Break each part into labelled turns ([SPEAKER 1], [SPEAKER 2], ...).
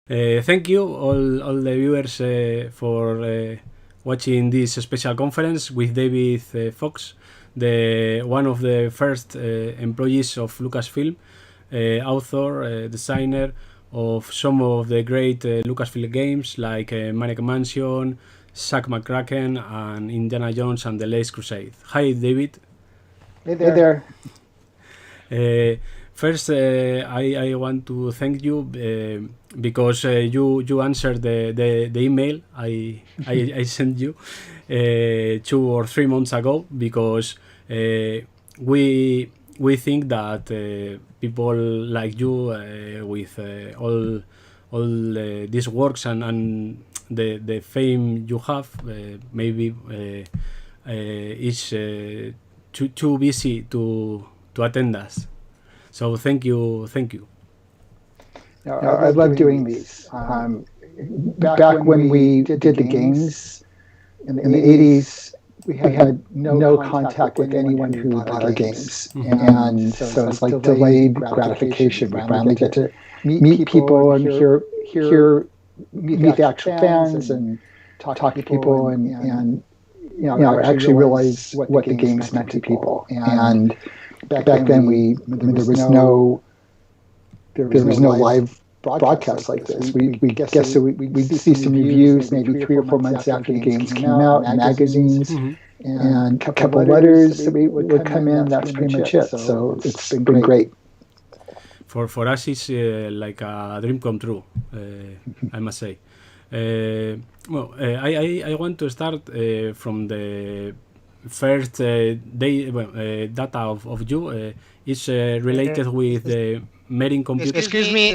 [SPEAKER 1] Thank you all the viewers for watching this special conference with David Fox, one of the first employees of Lucasfilm, author, designer of some of the great Lucasfilm games like Maniac Mansion, Zak McKraken, and Indiana Jones and the Last Crusade. Hi, David.
[SPEAKER 2] Hey there.
[SPEAKER 1] First, I want to thank you because you answered the email I sent you 2 or 3 months ago, because we think that people like you with all these works and the fame you have maybe is too busy to attend us. So thank you.
[SPEAKER 2] I love doing these. Back when we did the games in the 80s, we had no contact with anyone who bought our games. And so it's like delayed gratification. We finally get to meet people and meet the actual fans and talk to people and actually realize what the games meant to people. And back then there was no live broadcast like this. We guess so we'd see some reviews maybe 3 or 4 months after the games came out in magazines, and a couple of letters that would come in. That's pretty much it. So it's been great.
[SPEAKER 1] For us, it's like a dream come true, I must say. I want to start from the first data of you. It's related with the Marine computer.
[SPEAKER 3] Excuse me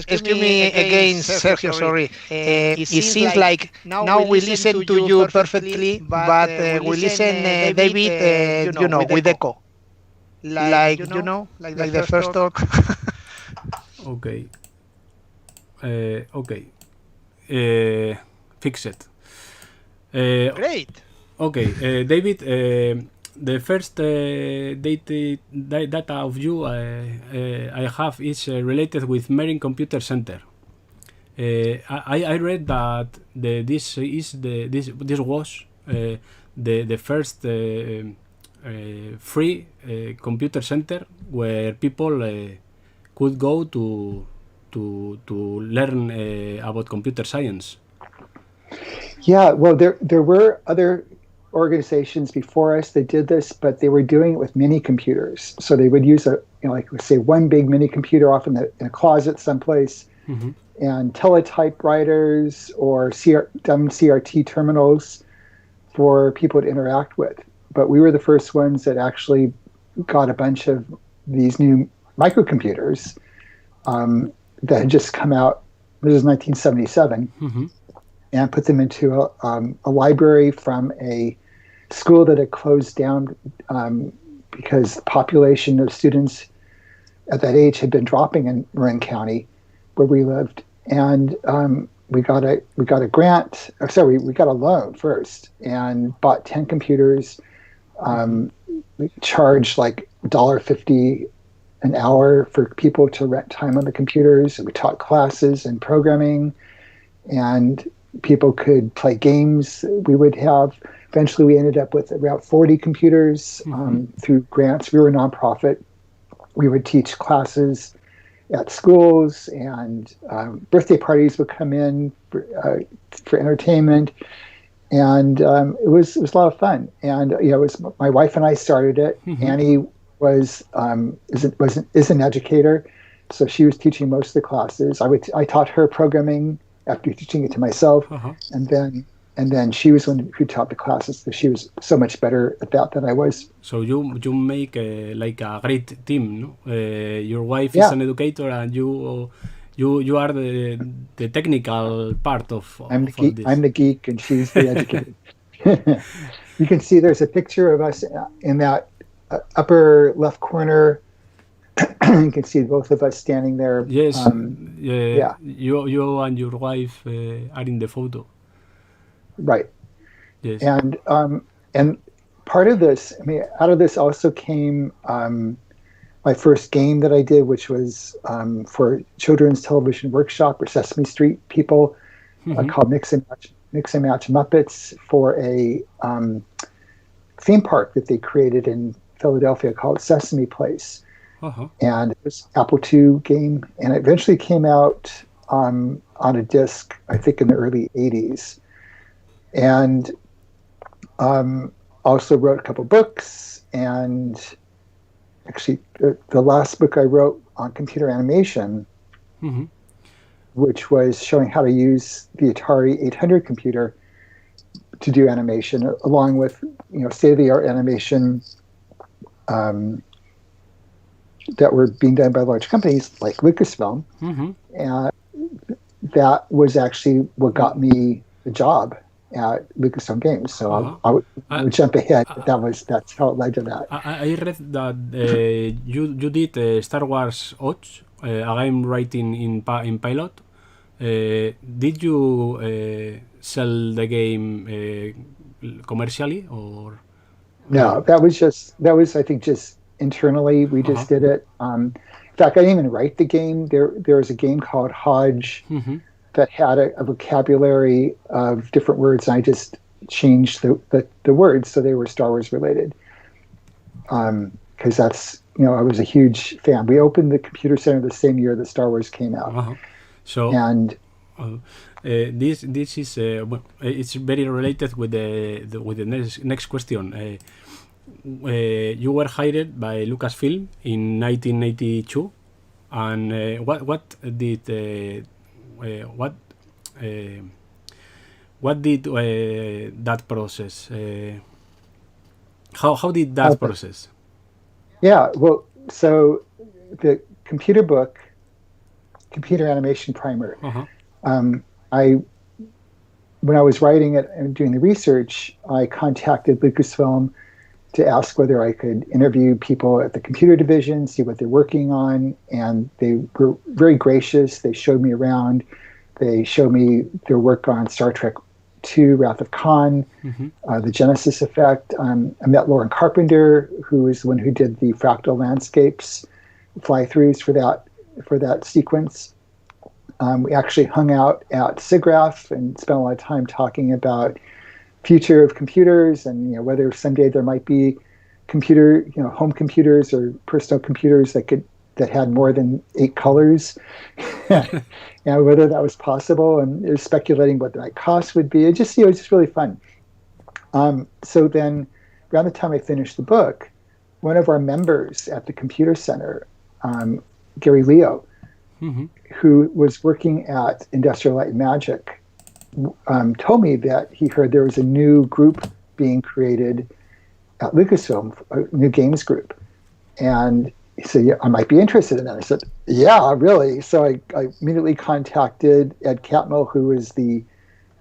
[SPEAKER 3] again, Sergio. Sorry. It seems like now we listen to you perfectly, but we listen, David, with echo, like the first talk.
[SPEAKER 1] Okay. Fix it.
[SPEAKER 3] Great.
[SPEAKER 1] Okay, David. The first data of you I have is related with Marine Computer Center. I read that this was the first free computer center where people could go to learn about computer science.
[SPEAKER 2] Yeah, well, there were other organizations before us that did this, but they were doing it with mini computers. So they would use let's say one big mini computer off in a closet someplace, and teletypewriters or dumb CRT terminals for people to interact with. But we were the first ones that actually got a bunch of these new microcomputers that had just come out. This is 1977, and put them into a library from a school that had closed down because the population of students at that age had been dropping in Marin County, where we lived, and we got a grant. We got a loan first and bought 10 computers. We charged like $1.50 an hour for people to rent time on the computers. We taught classes and programming, and people could play games. We would have. Eventually, we ended up with about 40 computers through grants. We were a nonprofit. We would teach classes at schools, and birthday parties would come in for entertainment, and it was a lot of fun. And it was my wife and I started it. Annie is an educator, so she was teaching most of the classes. I taught her programming after teaching it to myself, and then she was one who taught the classes, because she was so much better at that than I was.
[SPEAKER 1] So you make like a great team, no? Your wife is an educator, and you are the technical part of this.
[SPEAKER 2] I'm the geek, and she's the educator. You can see there's a picture of us in that upper left corner. You can see both of us standing there.
[SPEAKER 1] Yes. You and your wife are in the photo.
[SPEAKER 2] Right.
[SPEAKER 1] Yes.
[SPEAKER 2] And part of this, out of this also came my first game that I did, which was for Children's Television Workshop or Sesame Street people, called Mix and Match Muppets, for a theme park that they created in Philadelphia called Sesame Place. And it was Apple II game, and it eventually came out on a disc, I think in the early 80s. And also wrote a couple books, and actually the last book I wrote on computer animation, which was showing how to use the Atari 800 computer to do animation, along with state-of-the-art animation that were being done by large companies like Lucasfilm. And that was actually what got me the job at Lucasfilm Games. So I would jump ahead. That's how it led to that.
[SPEAKER 1] I read that you did Star Wars Odds, a game writing in pilot. Did you sell the game commercially, or?
[SPEAKER 2] No, that was I think just internally. We just did it. In fact, I didn't even write the game. There was a game called Hodge that had a vocabulary of different words, and I just changed the words so they were Star Wars related. Because that's, I was a huge fan. We opened the computer center the same year that Star Wars came out.
[SPEAKER 1] So
[SPEAKER 2] and
[SPEAKER 1] this is it's very related with the next question. You were hired by Lucasfilm in 1982, and what did that process? How did that process?
[SPEAKER 2] Yeah, well, so the computer book, Computer Animation Primer. When I was writing it and doing the research, I contacted Lucasfilm to ask whether I could interview people at the computer division, see what they're working on, and they were very gracious. They showed me around. They showed me their work on Star Trek II, Wrath of Khan, the Genesis Effect. I met Lauren Carpenter, who is the one who did the fractal landscapes fly-throughs for that sequence. We actually hung out at SIGGRAPH and spent a lot of time talking about future of computers and whether someday there might be home computers or personal computers that had more than 8 colors, and whether that was possible. And it was speculating what the right cost would be. It was just really fun. So then, around the time I finished the book, one of our members at the computer center, Gary Leo, who was working at Industrial Light and Magic, told me that he heard there was a new group being created at Lucasfilm, a new games group. And he said, I might be interested in that. I said, yeah, really? So I immediately contacted Ed Catmull, who is the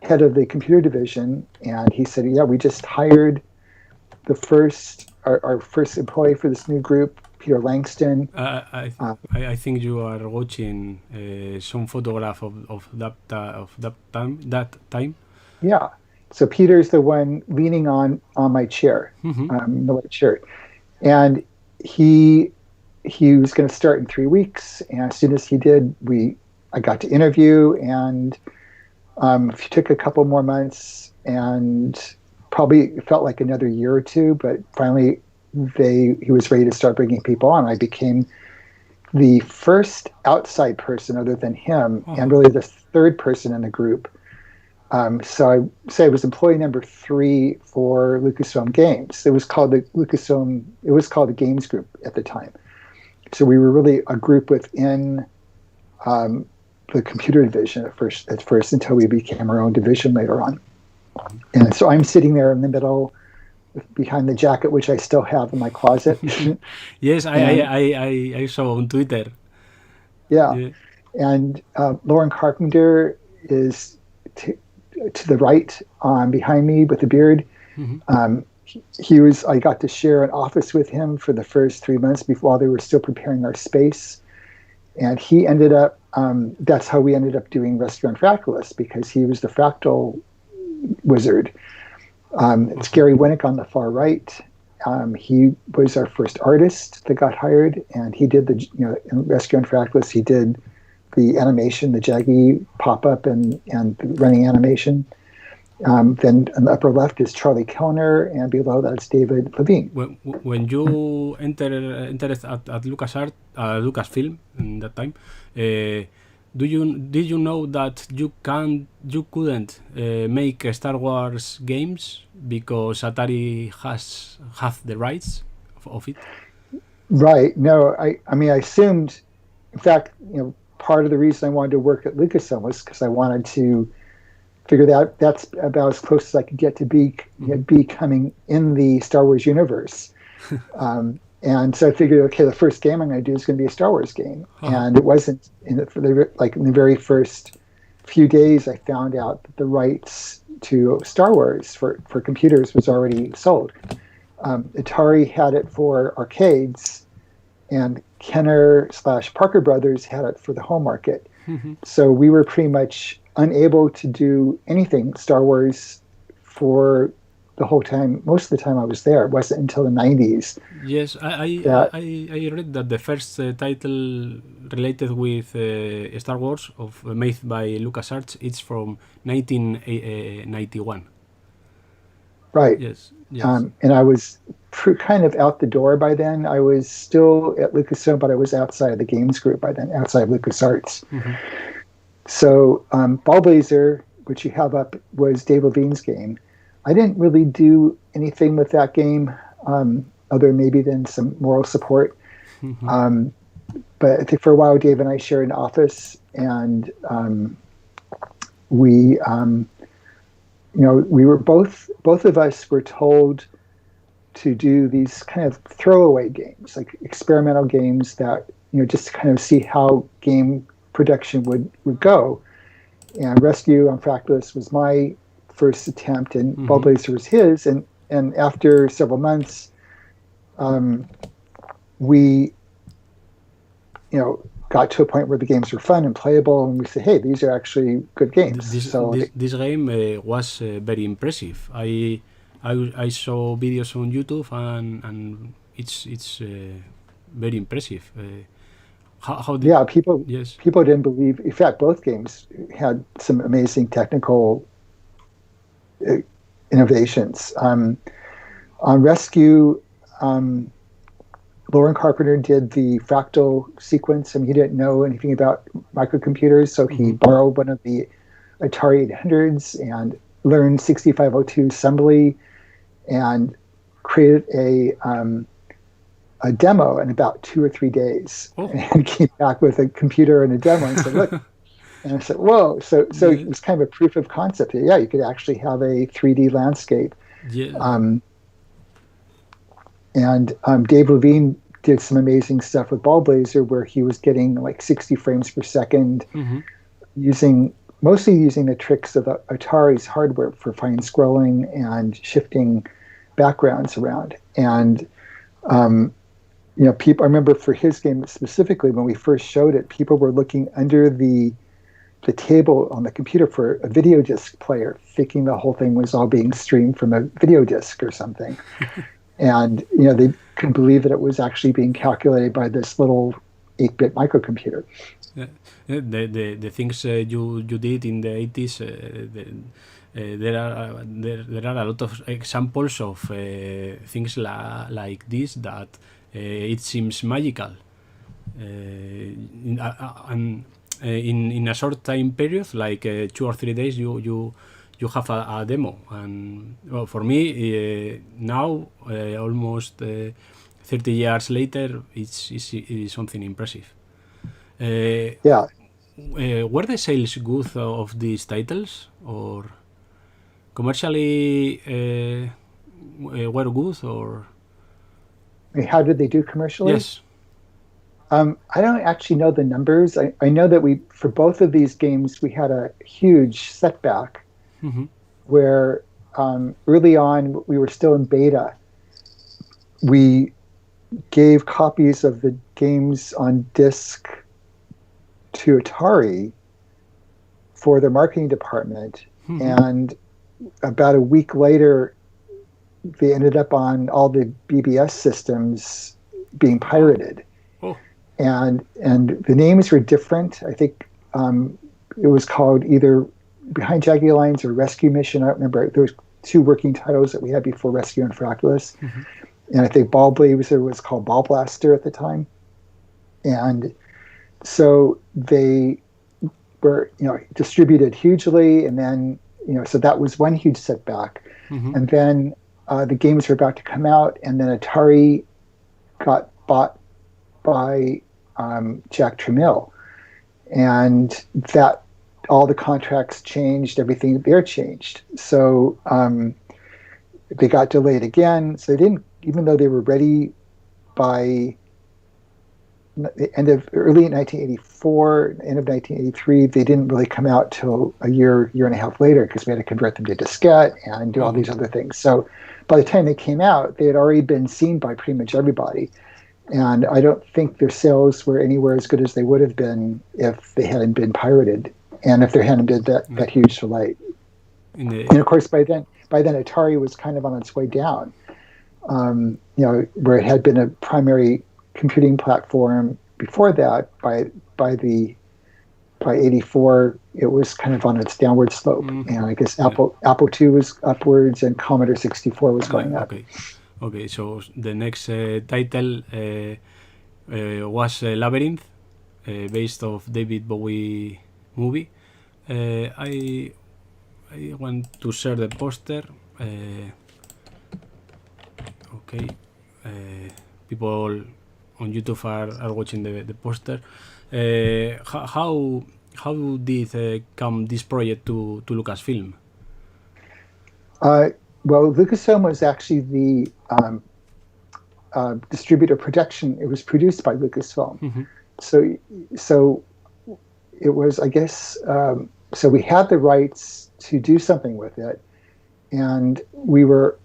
[SPEAKER 2] head of the computer division. And he said, yeah, we just hired our first employee for this new group, Peter Langston.
[SPEAKER 1] I think you are watching some photograph of that time. Yeah.
[SPEAKER 2] So Peter's the one leaning on my chair, the white shirt, and he was going to start in 3 weeks. And as soon as he did, I got to interview, and it took a couple more months, and probably felt like another year or two, but finally he was ready to start bringing people on. I became the first outside person other than him, and really the third person in the group. So I say I was employee number 3 for Lucasfilm Games. It was called the Games Group at the time. So we were really a group within the computer division at first until we became our own division later on. And so I'm sitting there in the middle behind the jacket, which I still have in my closet.
[SPEAKER 1] Yes, I saw on Twitter.
[SPEAKER 2] Yeah. And Lauren Carpenter is to the right behind me with the beard. I got to share an office with him for the first 3 months while they were still preparing our space. And he ended up, that's how we ended up doing Restaurant Fractalist, because he was the fractal wizard. It's Gary Winnick on the far right, He was our first artist that got hired, and he did in Rescue on Fractalus, he did the animation, the Jaggy pop-up and the running animation. Then on the upper left is Charlie Kellner, and below that's David Levine.
[SPEAKER 1] When you entered at Lucasfilm in that time, did you know that you couldn't make Star Wars games because Atari have the rights of it?
[SPEAKER 2] Right. No, I mean, I assumed. In fact, part of the reason I wanted to work at Lucasfilm was because I wanted to figure that that's about as close as I could get to becoming in the Star Wars universe. And so I figured, okay, the first game I'm going to do is going to be a Star Wars game. And it wasn't in the very first few days I found out that the rights to Star Wars for computers was already sold. Atari had it for arcades, and Kenner/Parker Brothers had it for the home market. So we were pretty much unable to do anything Star Wars for the whole time. Most of the time I was there. It wasn't until the 90s.
[SPEAKER 1] Yes, I read that the first title related with Star Wars made by LucasArts, it's from 1991.
[SPEAKER 2] Right.
[SPEAKER 1] Yes.
[SPEAKER 2] And I was kind of out the door by then. I was still at Lucasfilm, but I was outside of the games group by then, outside of LucasArts. So Ballblazer, which you have up, was Dave Levine's game. I didn't really do anything with that game, other maybe than some moral support. But I think for a while, Dave and I shared an office, and we were both of us were told to do these kind of throwaway games, like experimental games that, just to kind of see how game production would go. And Rescue on Fractalus was my first attempt, and Ballblazer was his. And after several months, we got to a point where the games were fun and playable, and we said, hey, these are actually good games.
[SPEAKER 1] This game was very impressive. I saw videos on YouTube, and it's very impressive.
[SPEAKER 2] People didn't believe. In fact, both games had some amazing technical innovations. On Rescue, Lauren Carpenter did the fractal sequence. I mean, he didn't know anything about microcomputers, so he borrowed one of the Atari 800s and learned 6502 assembly and created a demo in about 2 or 3 days, and came back with a computer and a demo and said, look. And I said, whoa. So it was kind of a proof of concept. Yeah, you could actually have a 3D landscape. And Dave Levine did some amazing stuff with Ballblazer, where he was getting like 60 frames per second, mostly using the tricks of Atari's hardware for fine scrolling and shifting backgrounds around. And people, I remember for his game specifically, when we first showed it, people were looking under the table on the computer for a video disc player, thinking the whole thing was all being streamed from a video disc or something. And they couldn't believe that it was actually being calculated by this little 8-bit microcomputer.
[SPEAKER 1] The things you did in the 80s, there are a lot of examples of things like this that it seems magical. In a short time period, like 2 or 3 days, you have a demo. And for me, now almost 30 years later, it is something impressive. Were the sales good of these titles, or commercially were good, or?
[SPEAKER 2] How did they do commercially?
[SPEAKER 1] Yes.
[SPEAKER 2] I don't actually know the numbers. I know that for both of these games, we had a huge setback where early on, we were still in beta. We gave copies of the games on disc to Atari for their marketing department. And about a week later, they ended up on all the BBS systems being pirated.
[SPEAKER 1] Oh.
[SPEAKER 2] And the names were different. I think it was called either Behind Jagged Lines or Rescue Mission. I don't remember. There was 2 working titles that we had before Rescue and Fractalus. Mm-hmm. And I think Ball Blazer was called Ball Blaster at the time. And so they were, distributed hugely. And then, so that was one huge setback. Mm-hmm. And then the games were about to come out, and then Atari got bought by Jack Tramiel. And that all the contracts changed, everything there changed. So they got delayed again. So they didn't, even though they were ready by the end of early 1984, end of 1983, they didn't really come out till a year and a half later, because we had to convert them to diskette and do all these other things. So by the time they came out, they had already been seen by pretty much everybody. And I don't think their sales were anywhere as good as they would have been if they hadn't been pirated, and if there hadn't been that huge delay. And of course, by then Atari was kind of on its way down. Where it had been a primary computing platform before that, by 84, it was kind of on its downward slope. Mm-hmm. And I guess Apple II was upwards, and Commodore 64 was going up.
[SPEAKER 1] Okay, so the next title was Labyrinth, based off David Bowie movie. I want to share the poster. Okay, people on YouTube are watching the poster. How did come this project to Lucasfilm?
[SPEAKER 2] Well, Lucasfilm was actually the distributor production. It was produced by Lucasfilm. Mm-hmm. So it was, I guess, so we had the rights to do something with it, and we were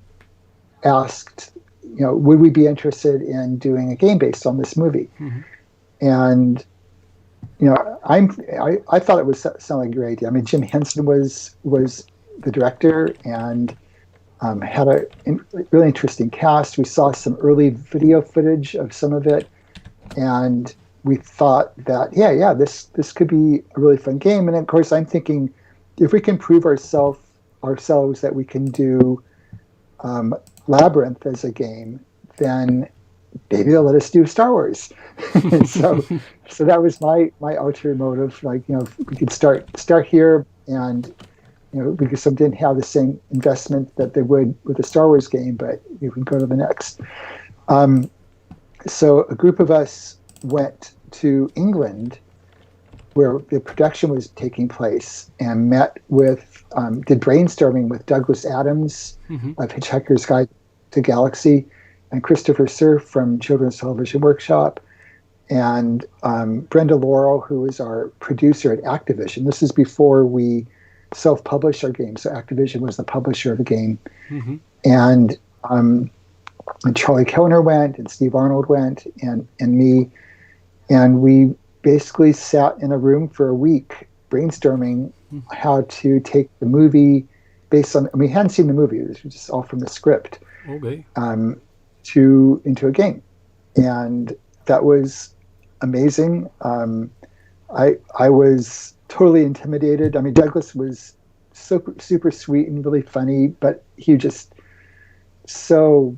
[SPEAKER 2] asked, would we be interested in doing a game based on this movie? Mm-hmm. And I thought it would sound like a great idea. I mean, Jim Henson was the director, and had a really interesting cast. We saw some early video footage of some of it, and we thought that this could be a really fun game. And of course, I'm thinking, if we can prove ourselves that we can do Labyrinth as a game, then maybe they'll let us do Star Wars. so that was my ulterior motive. Like, we could start here, and because some didn't have the same investment that they would with a Star Wars game, but we could go to the next. So a group of us went to England, where the production was taking place, and met with, did brainstorming with Douglas Adams of Hitchhiker's Guide to Galaxy, and Christopher Surf from Children's Television Workshop, and Brenda Laurel, who is our producer at Activision. This is before we self-published our game, so Activision was the publisher of the game. Mm-hmm. And Charlie Kellner went, and Steve Arnold went, and me, and we basically sat in a room for a week brainstorming how to take the movie based on, we hadn't seen the movie, this was just all from the script,
[SPEAKER 1] okay,
[SPEAKER 2] into a game. And that was amazing. I was totally intimidated. I mean, Douglas was super sweet and really funny, but he was just so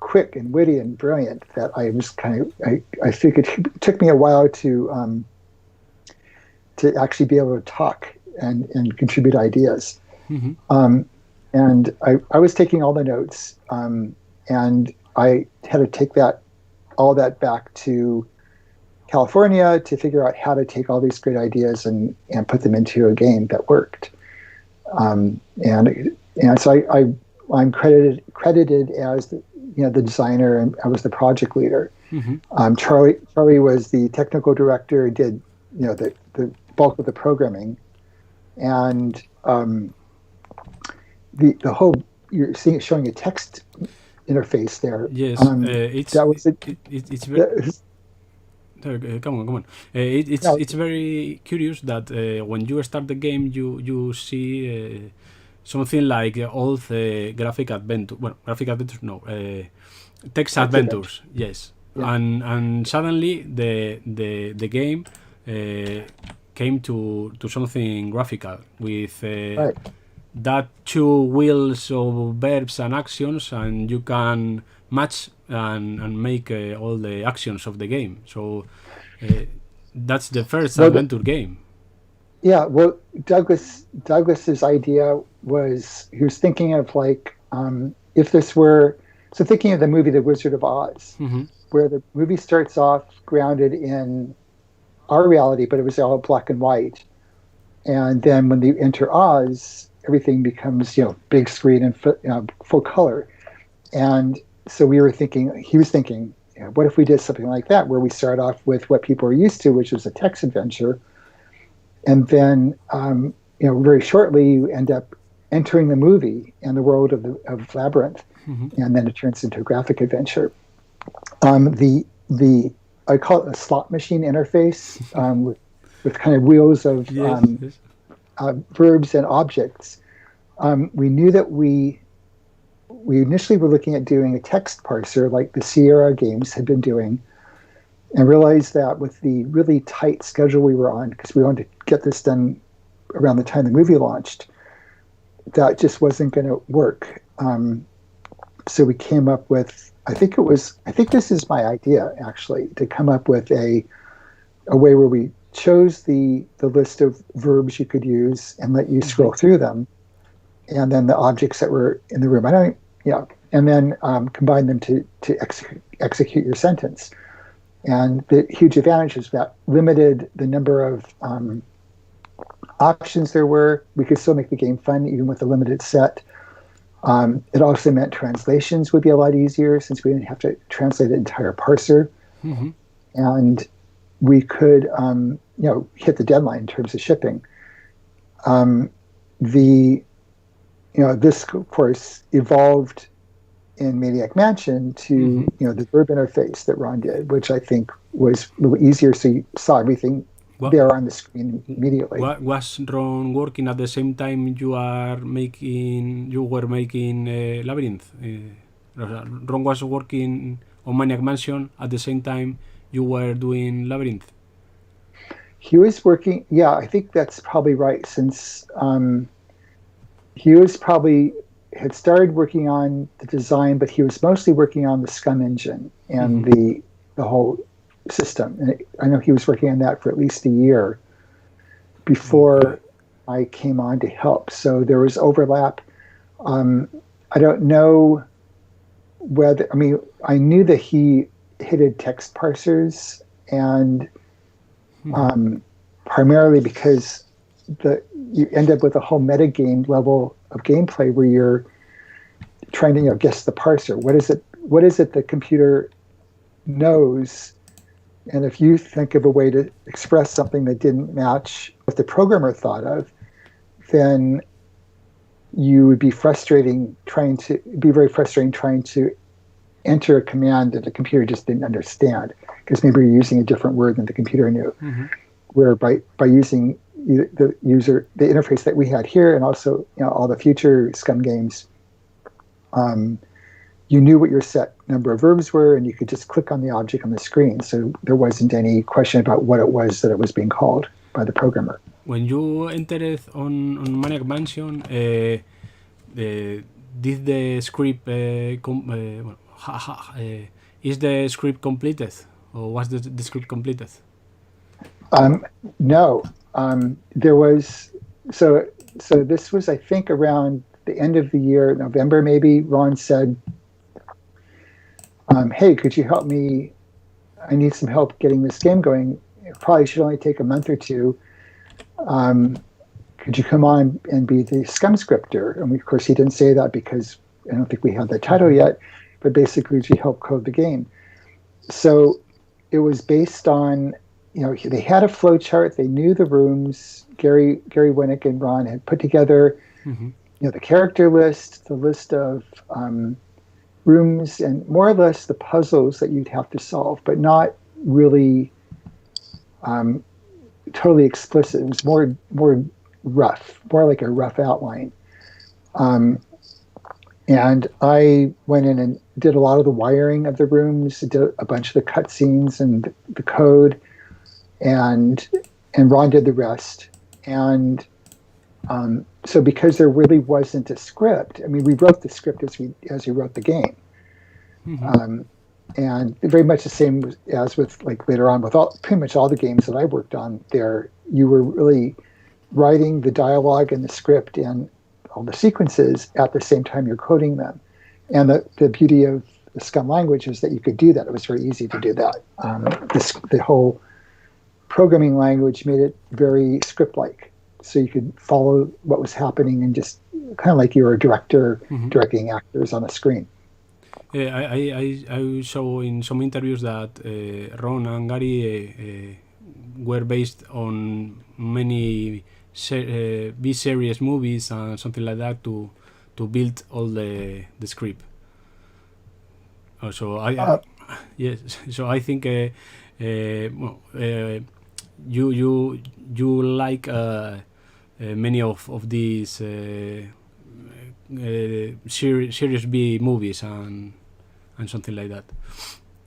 [SPEAKER 2] quick and witty and brilliant that I was I figured it took me a while to actually be able to talk and contribute ideas. Mm-hmm. And I was taking all the notes, and I had to take all that back to California to figure out how to take all these great ideas and put them into a game that worked. And so I'm credited as the designer, and I was the project leader. Mm-hmm. Charlie was the technical director, did the bulk of the programming, and the whole, you're showing a text interface there.
[SPEAKER 1] Yes, it's very. Come on. It's very curious that when you start the game, you see something like old graphic adventure. Well, graphic adventures, no. Text adventures, yes.
[SPEAKER 2] Yeah.
[SPEAKER 1] And suddenly the game came to something graphical with
[SPEAKER 2] Right.
[SPEAKER 1] that two wheels of verbs and actions, and you can match and make all the actions of the game. So that's the first adventure game.
[SPEAKER 2] Yeah, well, Douglas's idea was, he was thinking of like, if this were, so thinking of the movie The Wizard of Oz, where the movie starts off grounded in our reality, but it was all black and white. And then when you enter Oz, everything becomes, big screen and full color. And so he was thinking, what if we did something like that, where we start off with what people are used to, which is a text adventure. And then, very shortly, you end up entering the movie and the world of Labyrinth, and then it turns into a graphic adventure. I call it a slot machine interface with kind of wheels of verbs and objects. We knew that we initially were looking at doing a text parser like the Sierra games had been doing, and realized that with the really tight schedule we were on, because we wanted to get this done around the time the movie launched, that just wasn't going to work. So we came up with, I think this is my idea, actually, to come up with a way where we chose the list of verbs you could use and let you scroll through them, and then the objects that were in the room. And then combine them to execute your sentence. And the huge advantage is that limited the number of options there were. We could still make the game fun even with a limited set. It also meant translations would be a lot easier since we didn't have to translate the entire parser. And we could, hit the deadline in terms of shipping. This, of course, evolved in Maniac Mansion to the verb interface that Ron did, which I think was a little easier, so you saw everything there on the screen immediately.
[SPEAKER 1] Was Ron working at the same time you were making Labyrinth? Ron was working on Maniac Mansion at the same time you were doing Labyrinth?
[SPEAKER 2] He was working, I think that's probably right, since he was probably had started working on the design, but he was mostly working on the Scum engine and the whole system. And I know he was working on that for at least a year before I came on to help. So there was overlap. I don't know whether, I knew that he hated text parsers, and primarily because you end up with a whole metagame level of gameplay where you're trying to guess the parser. What is it the computer knows? And if you think of a way to express something that didn't match what the programmer thought of, then you would be very frustrating trying to enter a command that the computer just didn't understand, because maybe you're using a different word than the computer knew. Where by using the interface that we had here, and also all the future Scum games, you knew what your set number of verbs were, and you could just click on the object on the screen. So there wasn't any question about what it was that it was being called by the programmer.
[SPEAKER 1] When you entered on Maniac Mansion, did the script is the script completed, or was the script completed?
[SPEAKER 2] No. There was so this was, I think, around the end of the year, November maybe. Ron said, hey, could you help me? I need some help getting this game going. It probably should only take a month or two. Could you come on and be the Scum scripter? And of course, he didn't say that because I don't think we had the title yet, but basically, could you help code the game? So it was based on, they had a flow chart. They knew the rooms. Gary Winnick and Ron had put together, the character list, the list of rooms, and more or less the puzzles that you'd have to solve, but not really totally explicit. It was more rough, more like a rough outline. And I went in and did a lot of the wiring of the rooms, did a bunch of the cutscenes and the code, and Ron did the rest. And so because there really wasn't a script, I mean, we wrote the script as we wrote the game. Mm-hmm. And very much the same as with like later on with pretty much all the games that I worked on there, you were really writing the dialogue and the script and all the sequences at the same time you're coding them. And the beauty of the Scum language is that you could do that. It was very easy to do that. The whole programming language made it very script-like. So you could follow what was happening and just kind of like you were a director directing actors on a screen.
[SPEAKER 1] Yeah, I saw in some interviews that Ron and Gary were based on many B-series movies and something like that to build all the script. So yes, so I think you like many of these Series B movies and something like that.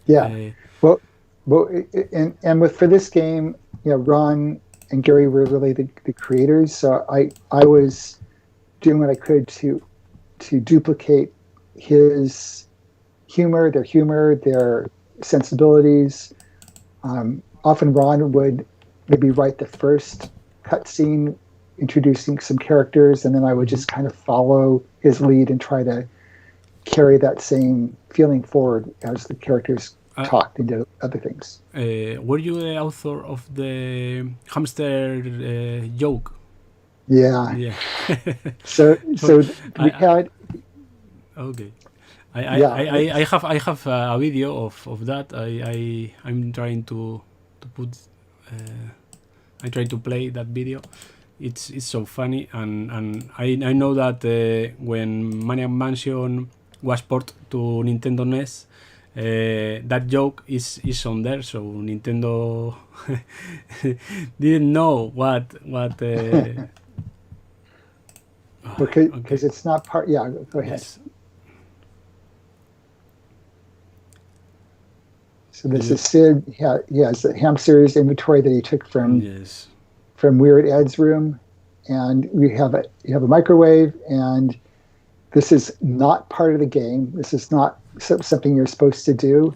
[SPEAKER 2] Yeah. Well, and for this game, Ron and Gary were really the creators. So I was doing what I could to duplicate his humor, their sensibilities. Often Ron would maybe write the first cutscene introducing some characters, and then I would just kind of follow his lead and try to carry that same feeling forward as the characters talked into other things.
[SPEAKER 1] Were you the author of the hamster joke?
[SPEAKER 2] Yeah. So we had.
[SPEAKER 1] Okay. I have a video of that. I'm trying to put. I try to play that video. It's so funny, and I know that when Maniac Mansion was ported to Nintendo NES, that joke is on there. So Nintendo didn't know what.
[SPEAKER 2] Because it's not part. Yeah, go ahead. Yes. So this is Sid. Yeah, it's the hamsters inventory that he took from Weird Ed's room, and you have a microwave, and this is not part of the game. This is not something you're supposed to do.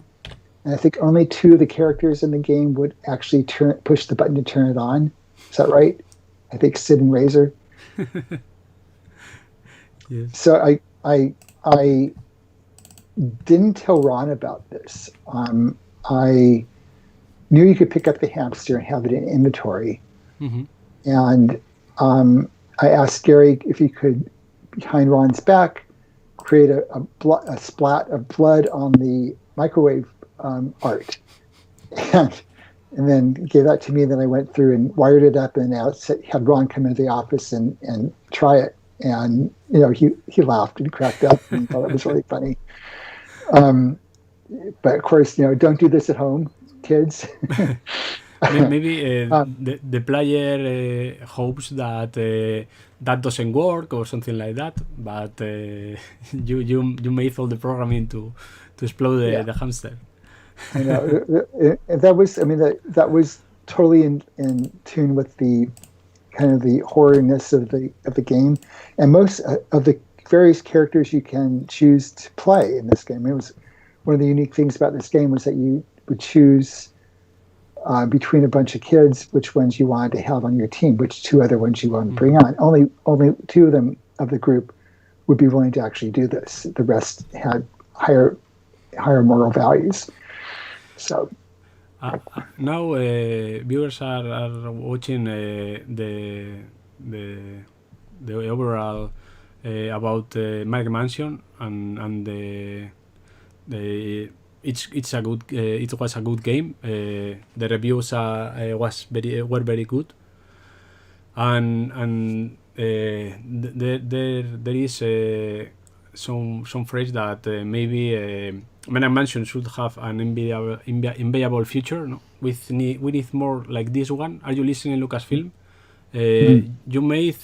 [SPEAKER 2] And I think only 2 of the characters in the game would actually push the button to turn it on. Is that right? I think Sid and Razor.
[SPEAKER 1] Yes.
[SPEAKER 2] So I didn't tell Ron about this. I knew you could pick up the hamster and have it in inventory. Mm-hmm. And I asked Gary if he could, behind Ron's back, create a splat of blood on the microwave art. And then gave that to me. Then I went through and wired it up and had Ron come into the office and try it. And, he laughed and cracked up and thought it was really funny. But of course, don't do this at home, kids.
[SPEAKER 1] Maybe the player hopes that that doesn't work or something like that. But you made all the programming to explode the hamster.
[SPEAKER 2] That was totally in tune with the kind of the horrorness of the game, and most of the various characters you can choose to play in this game. It was one of the unique things about this game was that you would choose between a bunch of kids which ones you wanted to have on your team, which 2 other ones you wanted to bring on. Only 2 of them of the group would be willing to actually do this. The rest had higher moral values. So
[SPEAKER 1] now viewers are watching the overall about Maniac Mansion and it's a good it was a good game. The reviews were very good, and there is some phrase that maybe Maniac Mansion should have an enviable future. No? We need more like this one. Are you listening, Lucasfilm? You made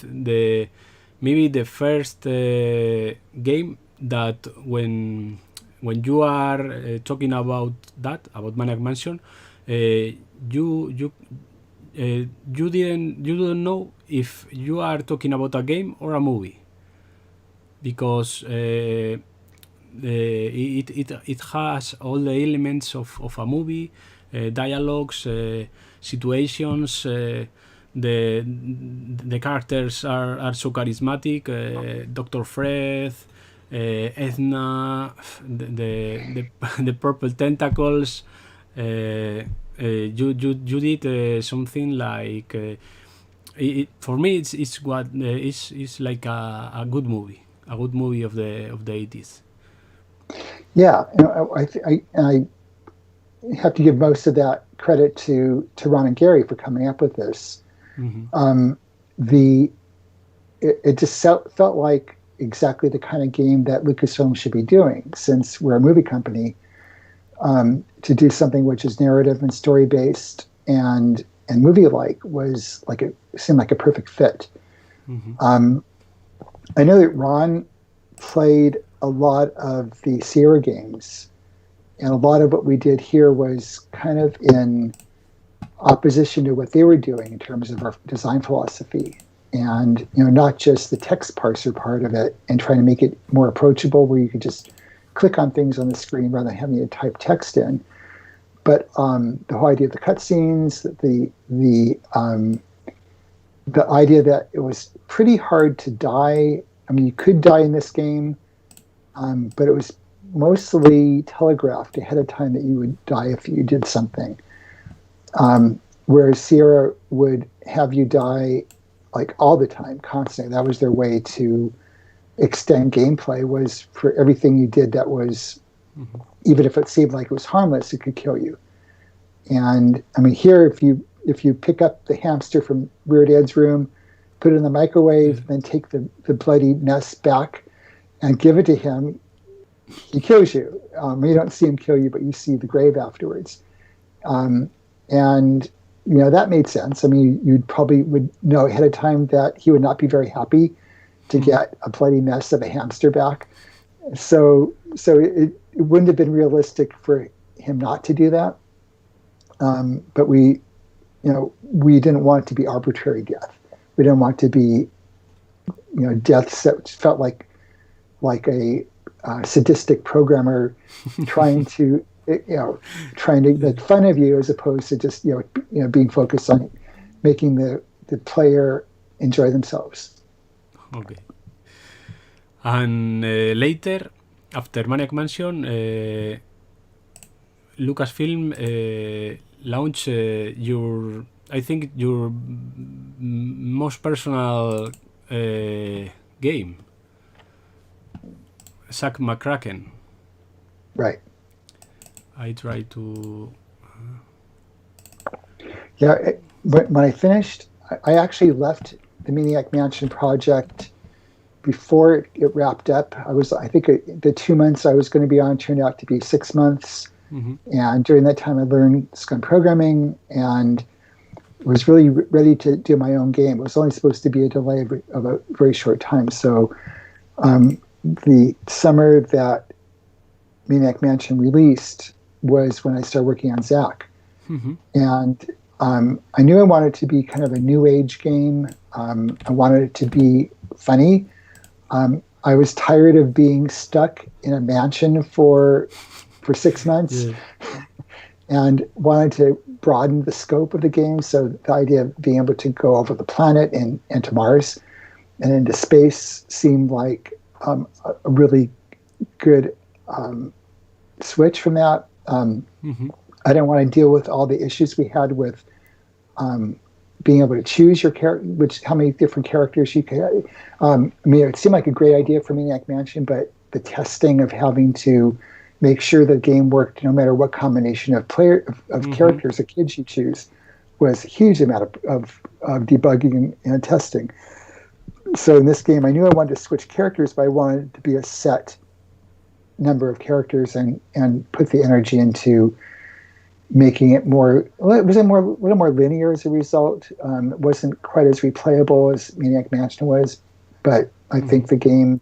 [SPEAKER 1] maybe the first game that when you are talking about Maniac Mansion, you don't know if you are talking about a game or a movie, because it has all the elements of a movie, dialogues, situations. The characters are so charismatic. Dr. Fred, Edna, the purple tentacles. You did something like for me it's what is like a good movie of the 80s.
[SPEAKER 2] Yeah, I have to give most of that credit to Ron and Gary for coming up with this. Mm-hmm. It just felt like exactly the kind of game that Lucasfilm should be doing, since we're a movie company. To do something which is narrative and story based and movie-like seemed like a perfect fit. Mm-hmm. I know that Ron played a lot of the Sierra games, and a lot of what we did here was kind of in opposition to what they were doing in terms of our design philosophy, and not just the text parser part of it, and trying to make it more approachable, where you could just click on things on the screen rather than having to type text in. But the whole idea of the cutscenes, the idea that it was pretty hard to die. I mean, you could die in this game, but it was mostly telegraphed ahead of time that you would die if you did something. Whereas Sierra would have you die like all the time, constantly. That was their way to extend gameplay, was for everything you did that was, mm-hmm. even if it seemed like it was harmless, it could kill you. And I mean, here, if you pick up the hamster from Weird Ed's room, put it in the microwave, mm-hmm. then take the bloody mess back and give it to him, he kills you. You don't see him kill you, but you see the grave afterwards. And that made sense. I mean, you probably would know ahead of time that he would not be very happy to get a bloody mess of a hamster back. So it wouldn't have been realistic for him not to do that. But we didn't want it to be arbitrary death. We didn't want it to be, deaths that felt like a sadistic programmer trying to make fun of you, as opposed to just, being focused on making the player enjoy themselves.
[SPEAKER 1] Okay. And later, after Maniac Mansion, Lucasfilm launched your most personal game, Zak McKraken.
[SPEAKER 2] Right.
[SPEAKER 1] I tried to...
[SPEAKER 2] Yeah, when I finished, I actually left the Maniac Mansion project before it wrapped up. I think the 2 months I was going to be on turned out to be 6 months. Mm-hmm. And during that time I learned Scum programming and was really ready to do my own game. It was only supposed to be a delay of a very short time. So the summer that Maniac Mansion released was when I started working on Zak. Mm-hmm. And I knew I wanted it to be kind of a new age game. I wanted it to be funny. I was tired of being stuck in a mansion for 6 months, yeah. And wanted to broaden the scope of the game. So the idea of being able to go over the planet and to Mars and into space seemed like a really good switch from that. Mm-hmm. I didn't want to deal with all the issues we had with being able to choose your character, how many different characters you could. It seemed like a great idea for Maniac Mansion, but the testing of having to make sure the game worked no matter what combination of mm-hmm. characters or kids you choose was a huge amount of debugging and testing. So in this game, I knew I wanted to switch characters, but I wanted it to be a set number of characters and put the energy into making it more. Well, it was a little more linear as a result. It wasn't quite as replayable as Maniac Mansion was, but I think the game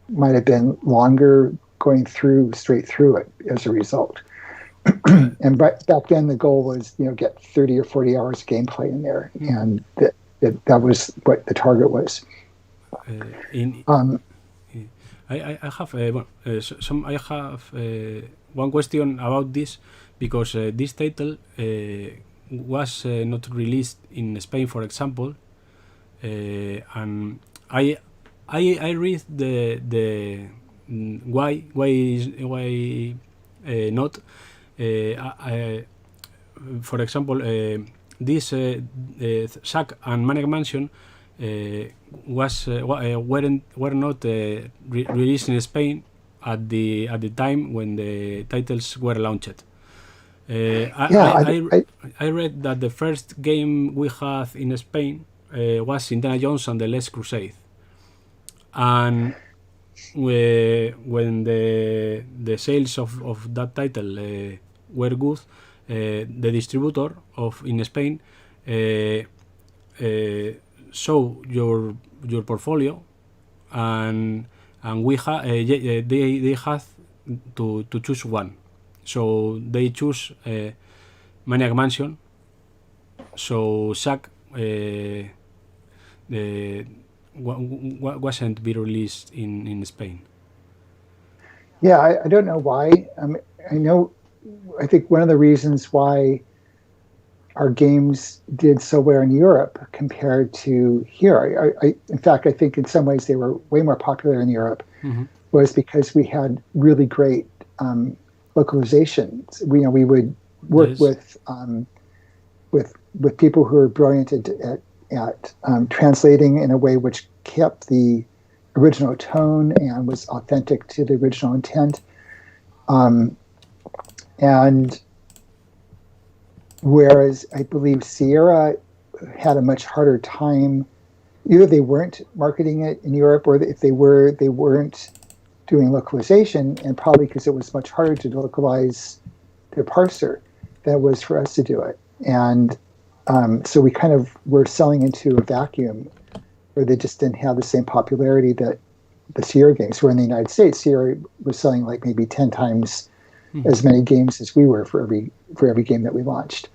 [SPEAKER 2] might have been longer going straight through it as a result. And back then the goal was, get 30 or 40 hours of gameplay in there, and that was what the target was.
[SPEAKER 1] I have one question about this, because this title was not released in Spain, for example, and I read the why not. For example, this Zak and Maniac Mansion were not released in Spain at the time when the titles were launched. I read that the first game we had in Spain was Indiana Jones and the Last Crusade, and when the sales of that title were good, the distributor in Spain saw your portfolio, and we they had to choose one, so they choose Maniac Mansion. So Zak wasn't be released in Spain.
[SPEAKER 2] Yeah, I don't know why. I think one of the reasons why our games did so well in Europe compared to here, in fact, I think in some ways they were way more popular in Europe, was because we had really great localizations. We would work with people who were brilliant at translating in a way which kept the original tone and was authentic to the original intent. And whereas I believe Sierra had a much harder time, either they weren't marketing it in Europe, or if they were, they weren't doing localization, and probably because it was much harder to localize their parser than it was for us to do it. And so we kind of were selling into a vacuum where they just didn't have the same popularity that the Sierra games were in the United States. Sierra was selling like maybe 10 times as many games as we were for every game that we launched,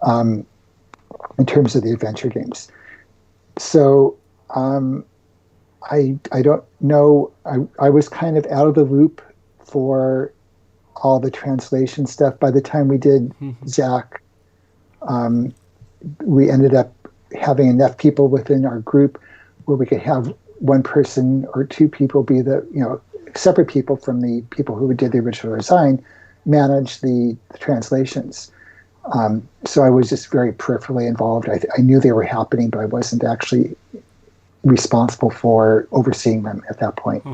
[SPEAKER 2] in terms of the adventure games. So I don't know. I was kind of out of the loop for all the translation stuff. By the time we did Zak, we ended up having enough people within our group where we could have one person or two people be the, separate people from the people who did the original design, manage the translations. So I was just very peripherally involved. I knew they were happening, but I wasn't actually responsible for overseeing them at that point.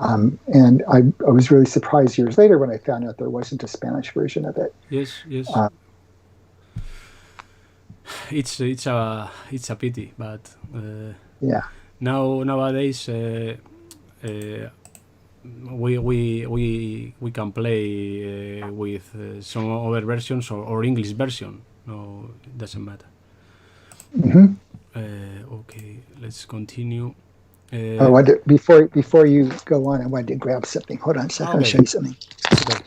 [SPEAKER 2] And I was really surprised years later when I found out there wasn't a Spanish version of it.
[SPEAKER 1] Yes. It's a pity, but
[SPEAKER 2] yeah.
[SPEAKER 1] Nowadays we can play with some other versions or English version. No, it doesn't matter. Okay, let's continue.
[SPEAKER 2] Before you go on, I wanted to grab something. Hold on a second. I'll show you something.
[SPEAKER 1] Okay.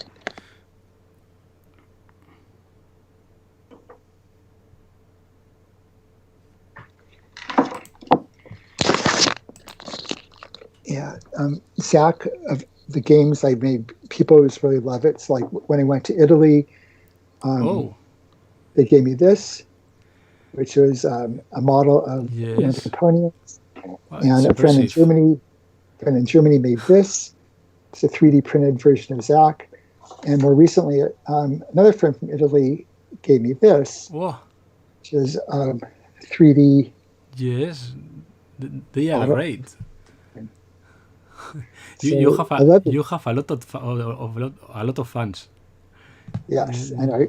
[SPEAKER 2] Yeah, Zak, of the games I made, people always really love it. It's like when I went to Italy, they gave me this, which was a model of one of the components. And a friend in Germany made this. It's a 3D printed version of Zak. And more recently, another friend from Italy gave me this, which is 3D.
[SPEAKER 1] Yes, they are great.
[SPEAKER 2] So
[SPEAKER 1] you have a lot of fans.
[SPEAKER 2] Yes, and I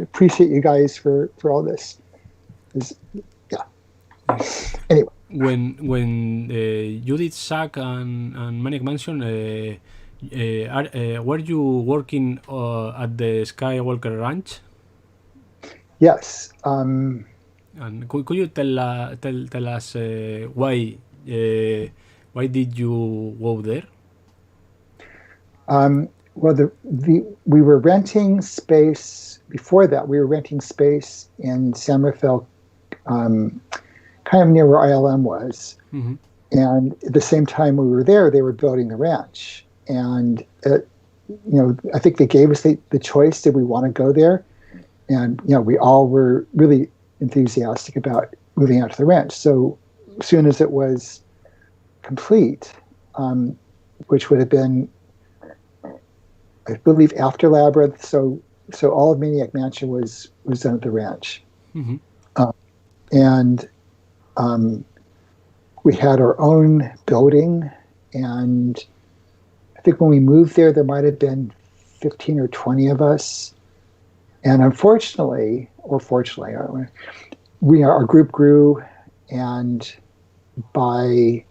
[SPEAKER 2] appreciate you guys for all this. Anyway,
[SPEAKER 1] when you did Zak and Maniac Mansion, were you working at the Skywalker Ranch?
[SPEAKER 2] Yes.
[SPEAKER 1] And could you tell us why why did you go there?
[SPEAKER 2] Well, we were renting space before that. We were renting space in San Rafael, kind of near where ILM was. Mm-hmm. And at the same time we were there, they were building the ranch. And I think they gave us the choice: did we want to go there? And we all were really enthusiastic about moving out to the ranch. So as soon as it was complete, which would have been, I believe, after Labyrinth, so all of Maniac Mansion was done at the ranch. Mm-hmm. And we had our own building, and I think when we moved there might have been 15 or 20 of us. And unfortunately, or fortunately, our group grew, and by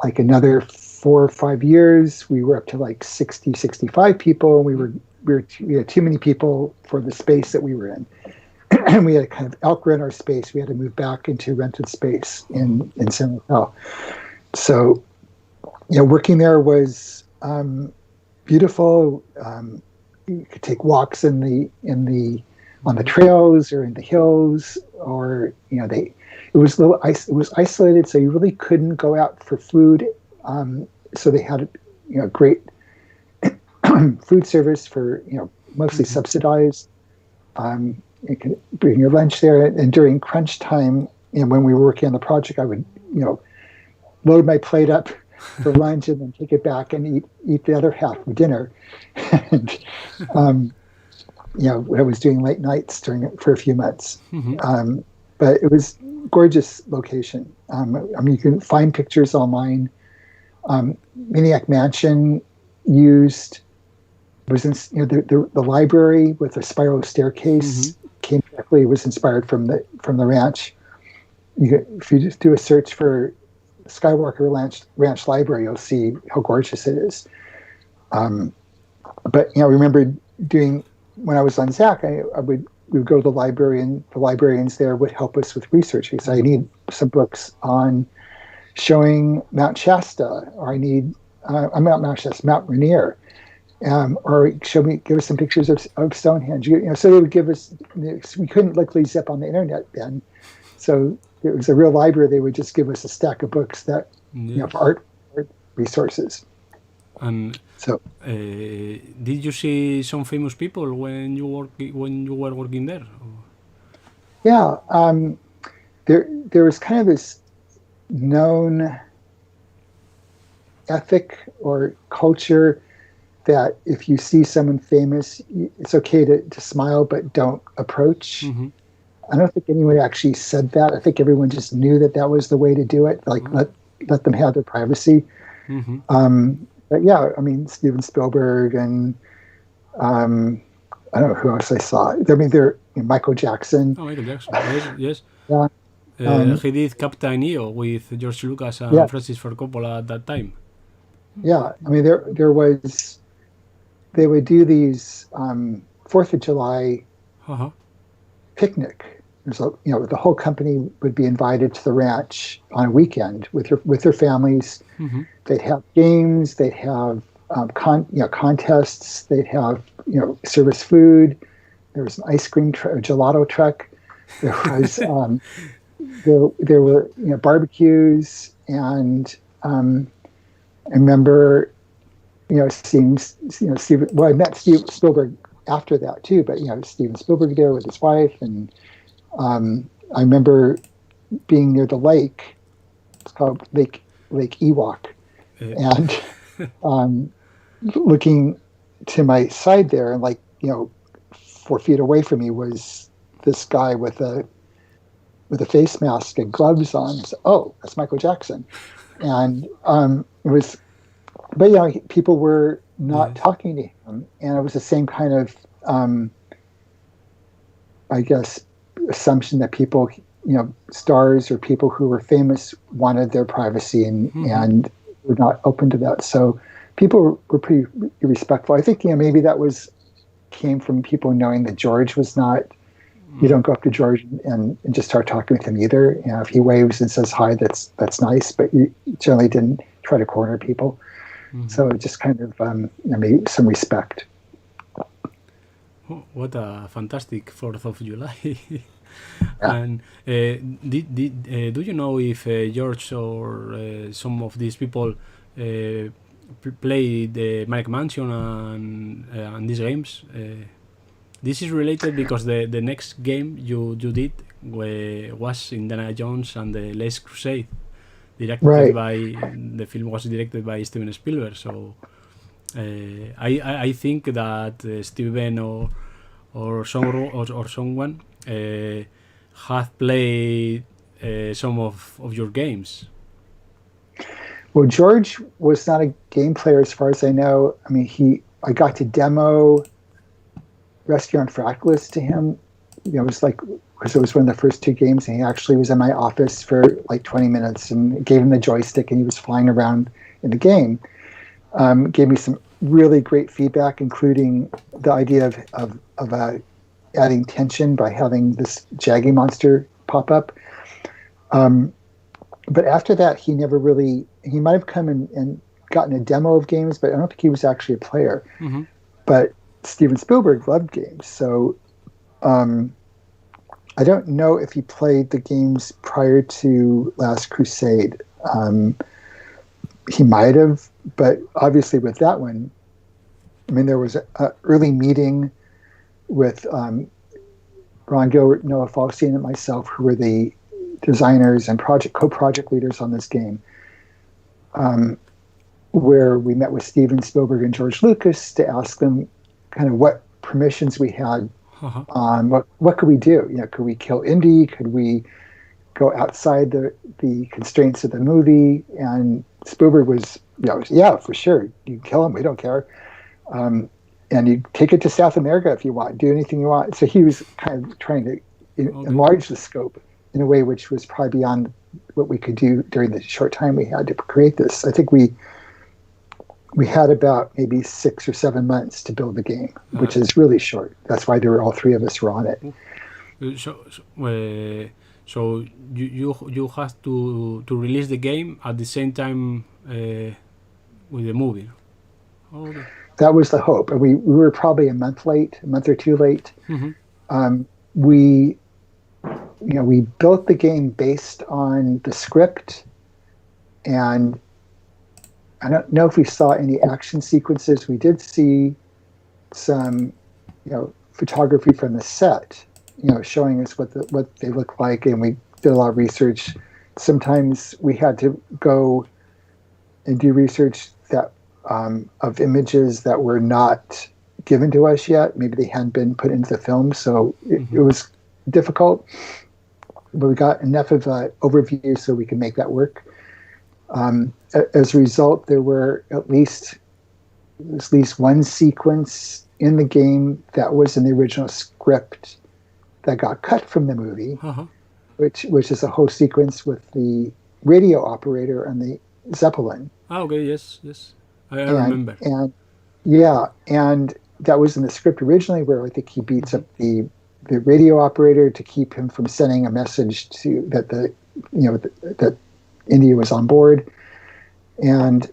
[SPEAKER 2] like another 4 or 5 years, we were up to like 60, 65 people. And we had too many people for the space that we were in. And we had to kind of outrun our space. We had to move back into rented space in San Rafael. So, working there was beautiful. You could take walks on the trails or in the hills, or it was isolated, so you really couldn't go out for food. So they had great food service for mostly subsidized. You could bring your lunch there, and during crunch time, when we were working on the project, I would load my plate up for lunch and then take it back and eat the other half for dinner. And I was doing late nights for a few months. Mm-hmm. But it was gorgeous location. You can find pictures online. Maniac Mansion was in the library with a spiral staircase. Mm-hmm. Was inspired from the ranch. If you just do a search for Skywalker Ranch Library, you'll see how gorgeous it is. But I remember when I was on Zak, we would go to the library, and the librarians there would help us with research, because I need some books on showing Mount Shasta, or I need Mount Rainier, or give us some pictures of Stonehenge. So they would give us. We couldn't luckily zip on the internet then, so it was a real library. They would just give us a stack of books that for art resources.
[SPEAKER 1] And so, did you see some famous people when you were working there?
[SPEAKER 2] Yeah, there was kind of this known ethic or culture that if you see someone famous, it's okay to smile, but don't approach. Mm-hmm. I don't think anyone actually said that. I think everyone just knew that was the way to do it. Like let them have their privacy. Mm-hmm. But yeah, Steven Spielberg and I don't know who else I saw. There Michael Jackson.
[SPEAKER 1] Oh, Michael Jackson, yes.
[SPEAKER 2] Yeah.
[SPEAKER 1] He did Captain EO with George Lucas and Francis Ford Coppola at that time.
[SPEAKER 2] Yeah, there was. They would do these 4th of July picnic. So the whole company would be invited to the ranch on a weekend with their families. Mm-hmm. They'd have games. They'd have contests. They'd have service food. There was an ice cream gelato truck. There was there were barbecues, and I remember seeing Steven. Well, I met Steven Spielberg after that too, but Steven Spielberg there with his wife, and I remember being near the lake. It's called Lake Ewok, and looking to my side there, and 4 feet away from me was this guy with a face mask and gloves on. I said, "Oh, that's Michael Jackson," and it was. But people were not talking to him, and it was the same kind of, I guess, assumption that people, stars or people who were famous wanted their privacy and were not open to that. So people were pretty respectful. I think maybe that came from people knowing that George was not You don't go up to George and just start talking with him either. You know, if he waves and says hi, that's nice, but you generally didn't try to corner people. So just kind of maybe some respect.
[SPEAKER 1] Oh, what a fantastic 4th of July.
[SPEAKER 2] Yeah.
[SPEAKER 1] And do you know if George or some of these people played Maniac Mansion and these games? This is related because the next game you did was Indiana Jones and the Last Crusade, directed by the film was directed by Steven Spielberg. So I think that Steven or someone have played some of your games.
[SPEAKER 2] Well, George was not a game player as far as I know. I mean, I got to demo Rescue on Fractalus to him. You know, it was like, because it was one of the first 2 games, and he actually was in my office for like 20 minutes and gave him the joystick, and he was flying around in the game. Gave me some really great feedback, including the idea of adding tension by having this Jaggy monster pop up. But after that, he never really, he might have come and gotten a demo of games, but I don't think he was actually a player. But Steven Spielberg loved games, so I don't know if he played the games prior to Last Crusade. He might have, but obviously with that one, I mean, there was an early meeting with Ron Gilbert, Noah Falstein, and myself, who were the designers and co-project leaders on this game, where we met with Steven Spielberg and George Lucas to ask them kind of what permissions we had on what could we do. You know, could we kill Indy? Could we go outside the constraints of the movie? And Spielberg was, yeah, for sure, you can kill him, we don't care. And you take it to South America if you want, do anything you want. So he was kind of trying to enlarge the scope in a way which was probably beyond what we could do during the short time we had to create this. I think we had about maybe 6 or 7 months to build the game, which is really short. That's why all 3 of us were on it.
[SPEAKER 1] So you have to release the game at the same time with the movie. Okay.
[SPEAKER 2] That was the hope, and we were probably a month or 2 late. We built the game based on the script, and I don't know if we saw any action sequences. We did see some, photography from the set, showing us what they look like, and we did a lot of research. Sometimes we had to go and do research that of images that were not given to us yet. Maybe they hadn't been put into the film, so it was difficult. But we got enough of an overview so we could make that work. As a result, there were at least one sequence in the game that was in the original script that got cut from the movie, which is a whole sequence with the radio operator and the Zeppelin.
[SPEAKER 1] Oh, okay, yes. I remember.
[SPEAKER 2] And that was in the script originally, where I think he beats up the radio operator to keep him from sending a message to that India was on board. And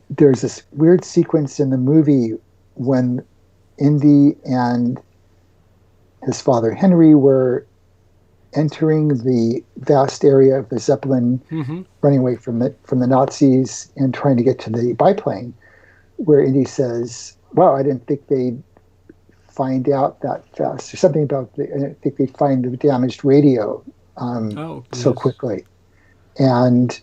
[SPEAKER 2] there's this weird sequence in the movie when Indy and his father Henry were entering the vast area of the Zeppelin, running away from the Nazis and trying to get to the biplane, where Indy says, "Wow, I didn't think they'd find out that fast," or something about I didn't think they'd find the damaged radio so quickly. And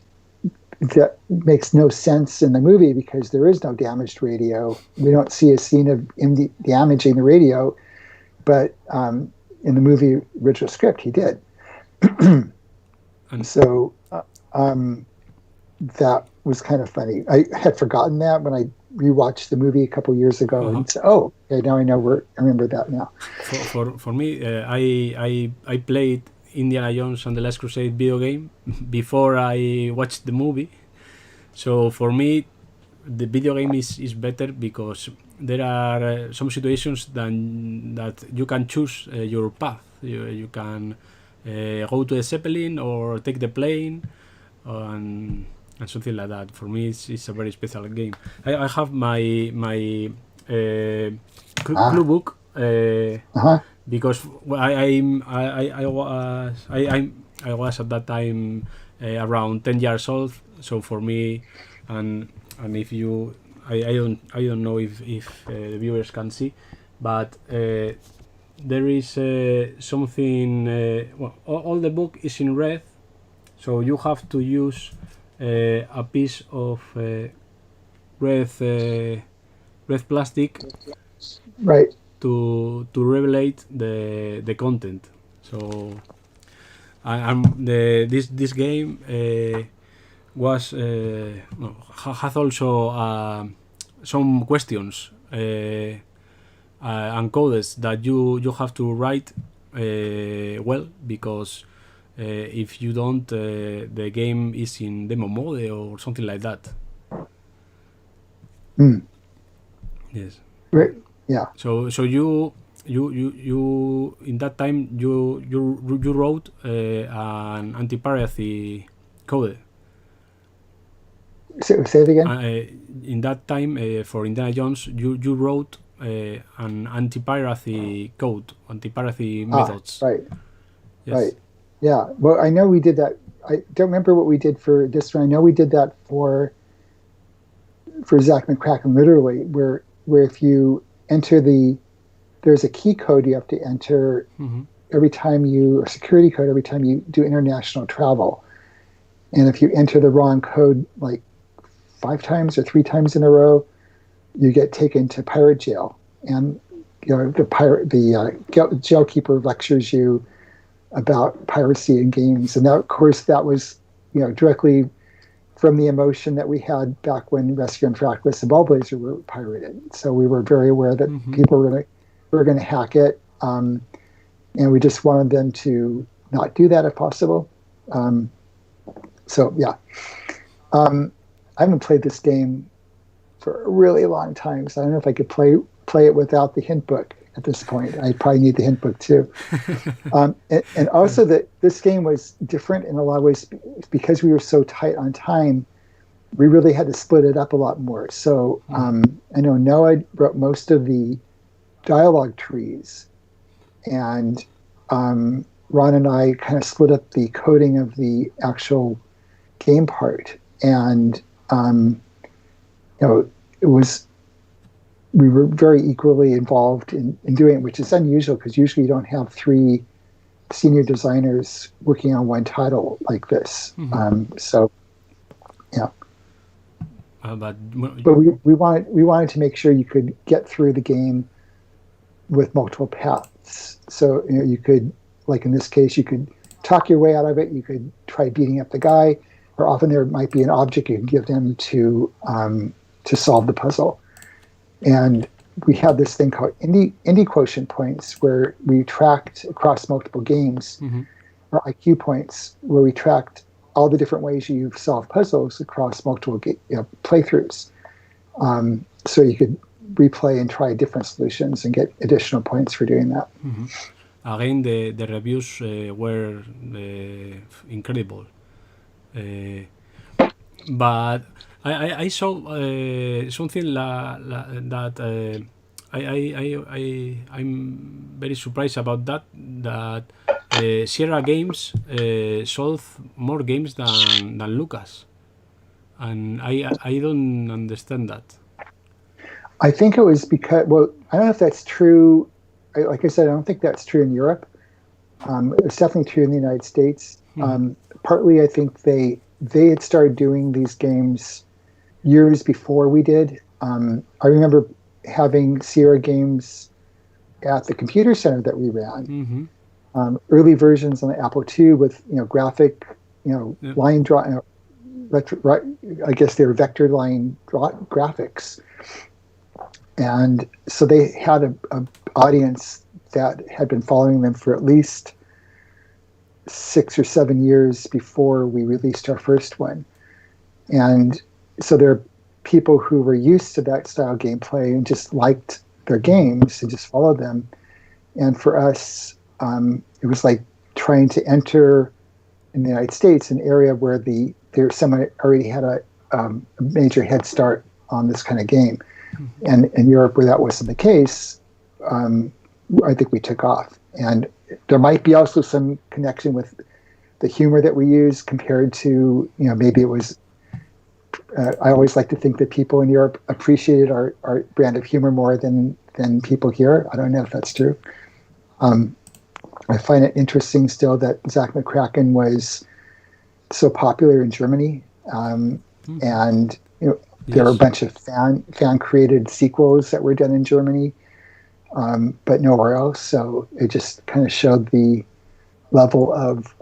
[SPEAKER 2] that makes no sense in the movie because there is no damaged radio. We don't see a scene of Indy damaging the radio, but in the movie original script, he did. And so that was kind of funny. I had forgotten that when I rewatched the movie a couple years ago and said, "Oh, okay, now I remember that now."
[SPEAKER 1] For me, I played Indiana Jones and the Last Crusade video game before I watched the movie. So for me, the video game is better because there are some situations that you can choose your path. You can go to the Zeppelin or take the plane and something like that. For me, it's a very special game. I have my clue book because I was at that time around 10 years old. So for me, and if you, I don't know if the viewers can see, but there is something. Well, all the book is in red, so you have to use a piece of red plastic,
[SPEAKER 2] right,
[SPEAKER 1] to revelate the content. So this game was has also some questions and codes that you have to write well, because if you don't, the game is in demo mode or something like that. Yes.
[SPEAKER 2] Right. Yeah.
[SPEAKER 1] So you in that time you wrote an anti-piracy code.
[SPEAKER 2] Say it again.
[SPEAKER 1] In that time, for Indiana Jones, you wrote an anti-piracy code, anti-piracy methods.
[SPEAKER 2] Right.
[SPEAKER 1] Yes.
[SPEAKER 2] Right. Yeah. Well, I know we did that. I don't remember what we did for this one. I know we did that for Zak McKraken, literally, where if you enter there's a key code you have to enter every time a security code every time you do international travel. And if you enter the wrong code like 5 times or 3 times in a row, you get taken to pirate jail. And the jail keeper lectures you about piracy in games. And that, of course, that was directly from the emotion that we had back when Rescue on Frackless and Ballblazer were pirated. So we were very aware that people were going to hack it, and we just wanted them to not do that if possible. So yeah, I haven't played this game for a really long time, so I don't know if I could play it without the hint book at this point. I probably need the hint book too. And also that this game was different in a lot of ways because we were so tight on time. We really had to split it up a lot more. So I know Noah wrote most of the dialogue trees, and Ron and I kind of split up the coding of the actual game part. And we were very equally involved in doing it, which is unusual because usually you don't have 3 senior designers working on one title like this. So, yeah. But we wanted to make sure you could get through the game with multiple paths. So you could, like in this case, you could talk your way out of it. You could try beating up the guy, or often there might be an object you can give them to solve the puzzle. And we had this thing called indie quotient points, where we tracked across multiple games, or IQ points, where we tracked all the different ways you've solved puzzles across multiple playthroughs. So you could replay and try different solutions and get additional points for doing that.
[SPEAKER 1] Again, the reviews were incredible. But I saw something that I'm very surprised about that Sierra Games sold more games than Lucas, and I don't understand that.
[SPEAKER 2] I think it was because, well, I don't know if that's true. Like I said, I don't think that's true in Europe. It's definitely true in the United States. Partly, I think they had started doing these games years before we did. I remember having Sierra Games at the computer center that we ran. Early versions on the Apple II with graphic, line draw. I guess they were vector line graphics, and so they had a audience that had been following them for at least 6 or 7 years before we released our first one. And so people who were used to that style gameplay and just liked their games and just followed them. And for us, it was like trying to enter in the United States an area where someone already had a major head start on this kind of game. And in Europe, where that wasn't the case, I think we took off. And there might be also some connection with the humor that we use compared to, maybe it was, I always like to think that people in Europe appreciated our brand of humor more than people here. I don't know if that's true. I find it interesting still that Zak McKraken was so popular in Germany. And, there were a bunch of fan-created sequels that were done in Germany, but nowhere else. So it just kind of showed the level of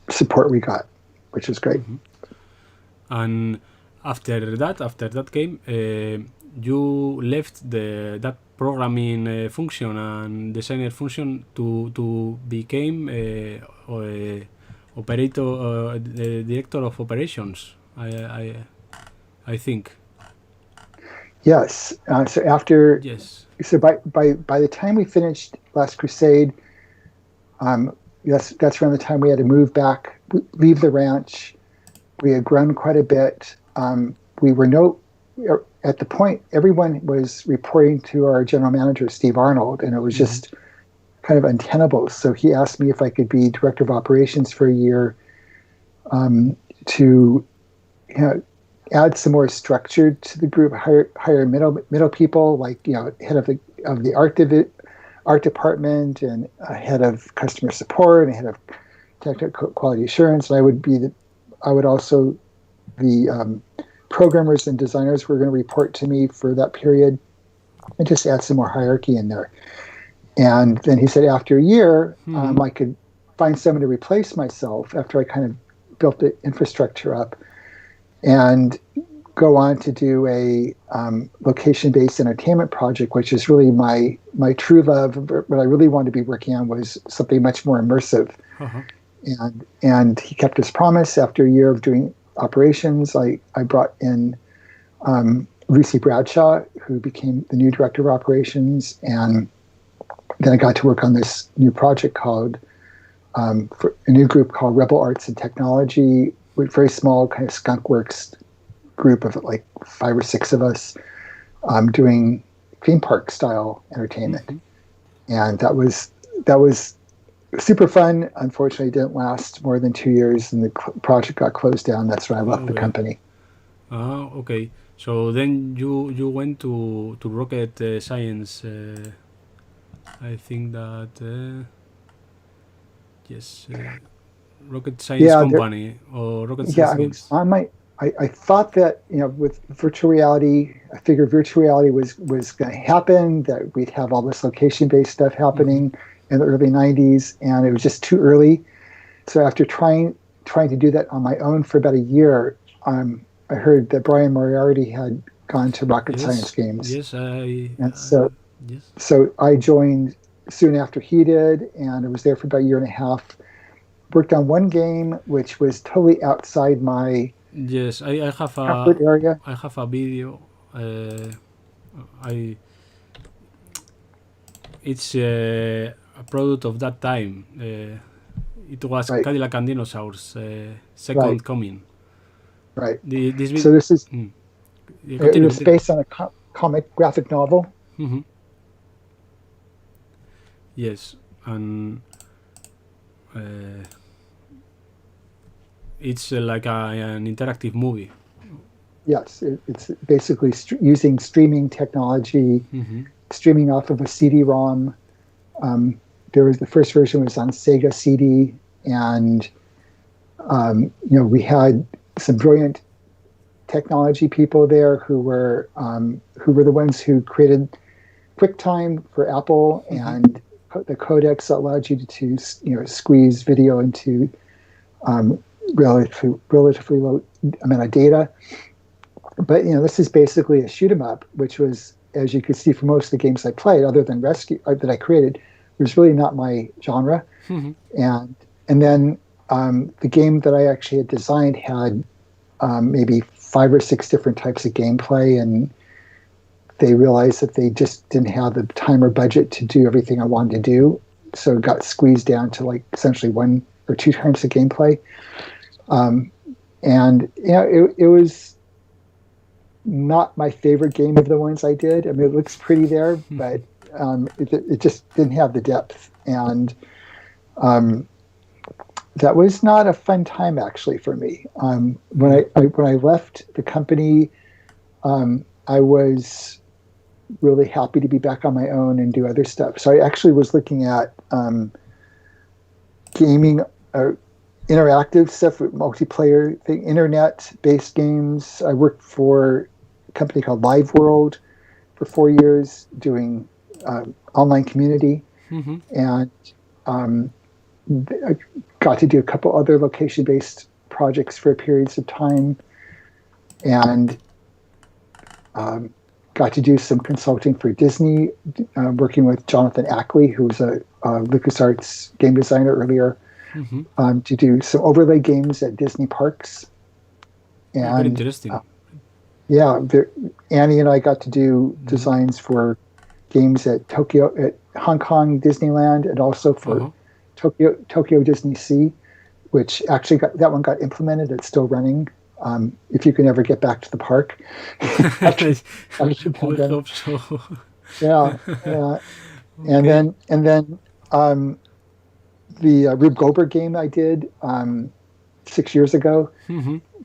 [SPEAKER 2] support we got, which was great.
[SPEAKER 1] And after that game, you left that programming function and designer function to become a operator, the director of operations. I think.
[SPEAKER 2] Yes. So after.
[SPEAKER 1] Yes.
[SPEAKER 2] So by the time we finished Last Crusade, that's around the time we had to move back, leave the ranch. We had grown quite a bit. We were at the point everyone was reporting to our general manager Steve Arnold, and it was just kind of untenable. So he asked me if I could be director of operations for a year, to add some more structure to the group, hire middle people, like head of the art department and a head of customer support and head of technical quality assurance. And I would also the programmers and designers were going to report to me for that period, and just add some more hierarchy in there. And then he said after a year, I could find someone to replace myself after I kind of built the infrastructure up, and go on to do a location-based entertainment project, which is really my true love. What I really wanted to be working on was something much more immersive. And he kept his promise. After a year of doing operations, I brought in Lucy Bradshaw, who became the new director of operations, and then I got to work on this new project called for a new group called Rebel Arts and Technology, with very small kind of skunkworks group of like 5 or 6 of us, doing theme park style entertainment. And that was super fun. Unfortunately, it didn't last more than 2 years, and the project got closed down. That's when I left the company.
[SPEAKER 1] Okay. So then you went to rocket science. I think that yes, rocket science company or rocket science games.
[SPEAKER 2] I thought that with virtual reality, I figured virtual reality was going to happen. That we'd have all this location-based stuff happening in the early '90s, and it was just too early. So after trying to do that on my own for about a year, I heard that Brian Moriarty had gone to Rocket Science Games.
[SPEAKER 1] Yes,
[SPEAKER 2] so I joined soon after he did, and I was there for about a year and a half. Worked on one game which was totally outside my
[SPEAKER 1] I have
[SPEAKER 2] area.
[SPEAKER 1] I have a video. It's a product of that time. It was Cadillac and Dinosaurs, Second Coming.
[SPEAKER 2] Right.
[SPEAKER 1] This
[SPEAKER 2] so this is it was based on a comic graphic novel.
[SPEAKER 1] Yes, and it's like an interactive movie.
[SPEAKER 2] Yes, it's basically using streaming technology, streaming off of a CD-ROM. The first version was on Sega CD, and we had some brilliant technology people there who were the ones who created QuickTime for Apple and the codecs that allowed you to squeeze video into relatively low amount of data. But this is basically a shoot 'em up, which was, as you could see from most of the games I played, other than Rescue that I created, was really not my genre. And then the game that I actually had designed had maybe 5 or 6 different types of gameplay, and they realized that they just didn't have the time or budget to do everything I wanted to do. So it got squeezed down to like essentially 1 or 2 times the gameplay. And it was not my favorite game of the ones I did. I mean, it looks pretty there, but it just didn't have the depth. And that was not a fun time actually for me. When I left the company, I was really happy to be back on my own and do other stuff. So I actually was looking at gaming, interactive stuff with multiplayer thing, internet-based games. I worked for a company called Live World for 4 years doing online community, and I got to do a couple other location-based projects for periods of time, and got to do some consulting for Disney, working with Jonathan Ackley, who was a LucasArts game designer earlier, to do some overlay games at Disney parks. And
[SPEAKER 1] very interesting.
[SPEAKER 2] Annie and I got to do designs for games at Hong Kong Disneyland, and also for Tokyo Disney Sea, which actually that one got implemented. It's still running. If you can ever get back to the park. after
[SPEAKER 1] we hope so.
[SPEAKER 2] Yeah. And then the Rube Goldberg game I did 6 years ago,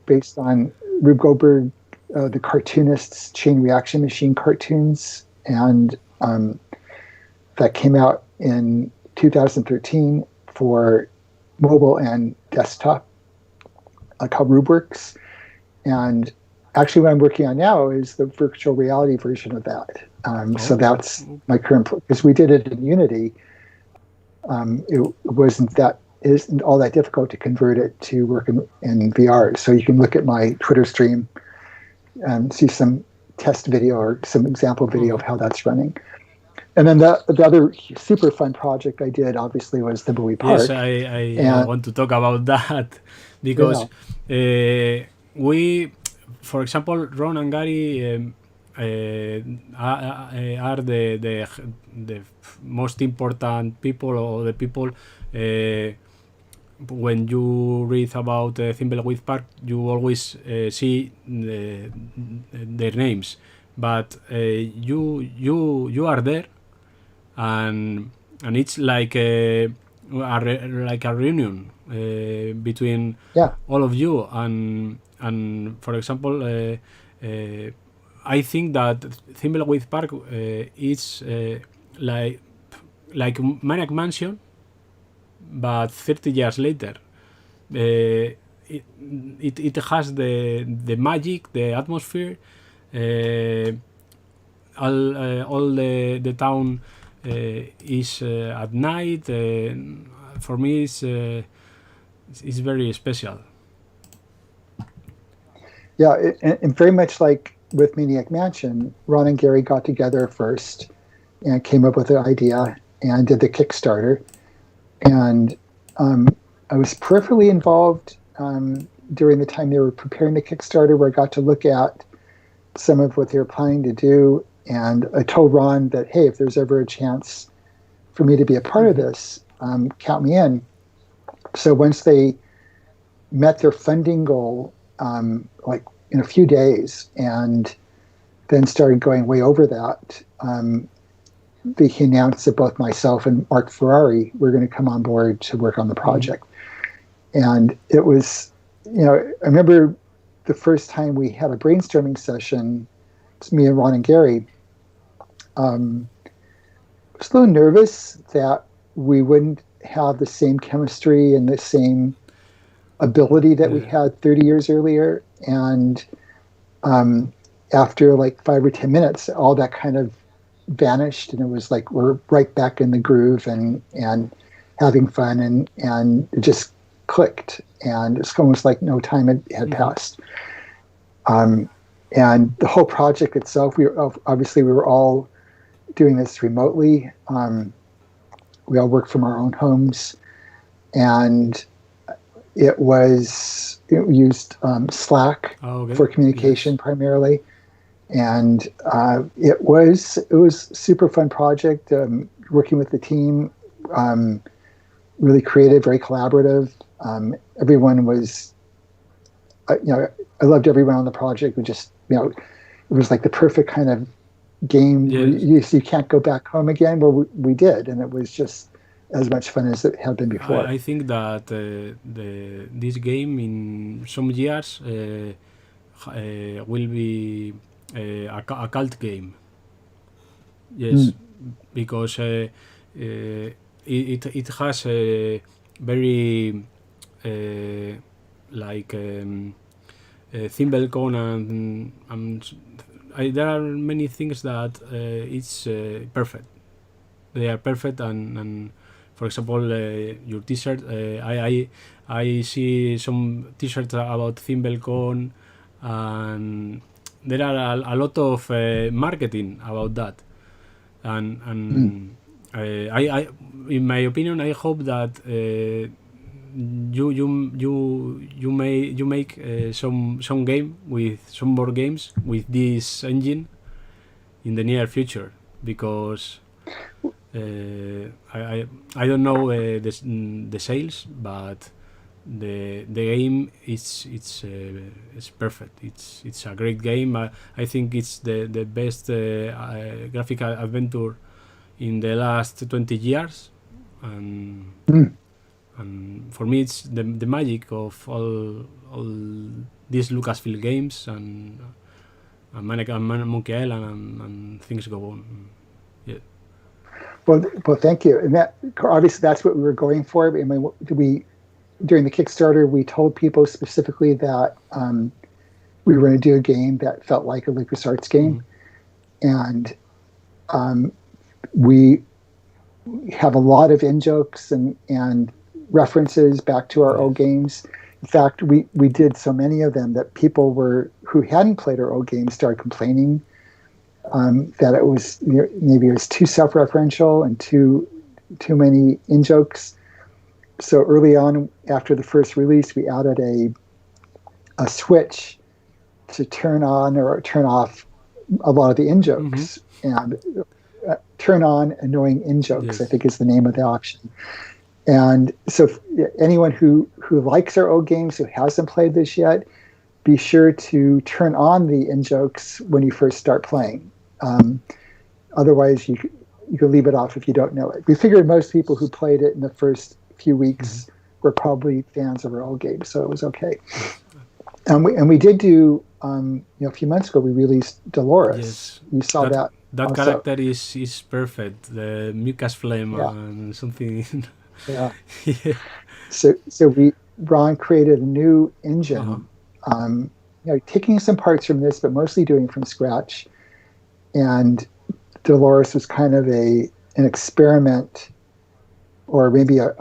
[SPEAKER 2] based on Rube Goldberg, the cartoonist's Chain Reaction Machine cartoons, and that came out in 2013 for mobile and desktop, called RubeWorks. And actually what I'm working on now is the virtual reality version of that. So that's my current, because we did it in Unity. It isn't all that difficult to convert it to work in VR. So you can look at my Twitter stream and see some test video or some example video of how that's running. And then the other super fun project I did, obviously, was the Bowie Park.
[SPEAKER 1] Yes, I want to talk about that, because we, for example, Ron and Gary are the most important people, or the people when you read about Thimbleweed Park, you always see their names, but you are there, and it's like a reunion between all of you, and for example, I think that Thimbleweed Park is like Maniac Mansion, but 30 years later. It has the magic, the atmosphere, all the town is at night. For me, it's very special.
[SPEAKER 2] Yeah, and very much like with Maniac Mansion, Ron and Gary got together first and came up with the idea and did the Kickstarter. And I was peripherally involved during the time they were preparing the Kickstarter, where I got to look at some of what they were planning to do. And I told Ron that, hey, if there's ever a chance for me to be a part of this, count me in. So once they met their funding goal, like in a few days, and then started going way over that, they announced that both myself and Mark Ferrari were going to come on board to work on the project. And it was, I remember the first time we had a brainstorming session, it's me and Ron and Gary. I was a little nervous that we wouldn't have the same chemistry and the same ability that we had 30 years earlier. And after like 5 or 10 minutes, all that kind of vanished, and it was like we're right back in the groove and having fun, and it just clicked, and it's almost like no time had passed. And the whole project itself, we were all doing this remotely. We all work from our own homes, and it used Slack for communication primarily, and it was super fun project. Working with the team, really creative, very collaborative. Everyone was, I loved everyone on the project. We just, it was like the perfect kind of game. You can't go back home again. Well, we did, and it was just as much fun as it had been before.
[SPEAKER 1] I think that this game in some years will be a cult game. Yes, because it has a very thimble cone and there are many things that it's perfect. They are perfect and for example, your T-shirt. I see some T-shirts about ThimbleCon, and there are a lot of marketing about that. And I, in my opinion, I hope that you make some game with some more games with this engine in the near future, because I don't know the sales, but the game it's perfect. It's a great game. I think it's the best graphical adventure in the last 20 years, and for me it's the magic of all these Lucasfilm Games and Maniac Monkey Island and things go on. Yeah.
[SPEAKER 2] Well, thank you. And that obviously that's what we were going for. I mean, we during the Kickstarter we told people specifically that we were going to do a game that felt like a LucasArts game, and we have a lot of in-jokes and references back to our old games. In fact, we did so many of them that people who hadn't played our old games started complaining that it was maybe it was too self-referential and too many in-jokes. So early on, after the first release, we added a switch to turn on or turn off a lot of the in-jokes, and turn on annoying in-jokes, I think is the name of the option. And so anyone who likes our old games, who hasn't played this yet, be sure to turn on the in-jokes when you first start playing. Otherwise, you can leave it off if you don't know it. We figured most people who played it in the first few weeks were probably fans of our old games, so it was okay. And we did do, a few months ago, we released Dolores.
[SPEAKER 1] Yes.
[SPEAKER 2] You saw that.
[SPEAKER 1] That
[SPEAKER 2] also.
[SPEAKER 1] character is perfect. The mucus flame and something.
[SPEAKER 2] Yeah. So Ron created a new engine, taking some parts from this, but mostly doing it from scratch. And Dolores was kind of an experiment, or maybe a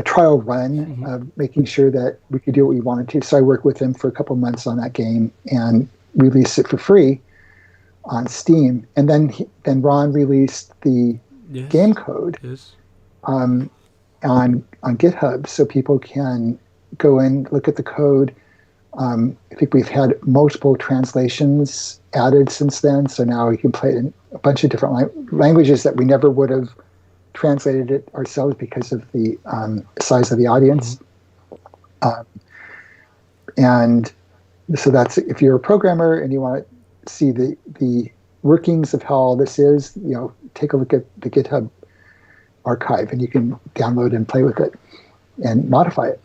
[SPEAKER 2] trial run of making sure that we could do what we wanted to. So I worked with him for a couple months on that game and released it for free on Steam. And then Ron released the game code on GitHub, so people can go in, look at the code. I think we've had multiple translations added since then, so now we can play it in a bunch of different languages that we never would have translated it ourselves because of the size of the audience. And so that's, if you're a programmer and you want to see the workings of how all this is, take a look at the GitHub archive and you can download and play with it and modify it.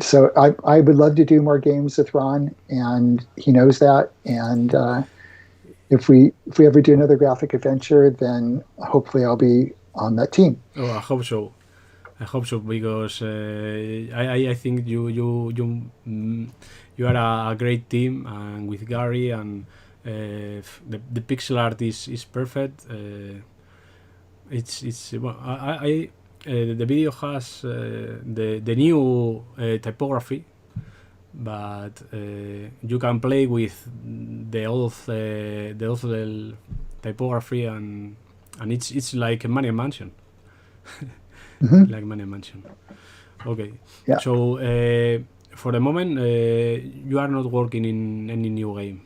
[SPEAKER 2] So I would love to do more games with Ron, and he knows that. And if we ever do another graphic adventure, then hopefully I'll be on that team.
[SPEAKER 1] Oh, I hope so. Because I think you are a great team, and with Gary and the pixel art is perfect. It's well, the video has the new typography, but you can play with the old typography, and it's like a Maniac Mansion. Like Maniac Mansion. Okay.
[SPEAKER 2] Yeah.
[SPEAKER 1] So for the moment, you are not working in any new game.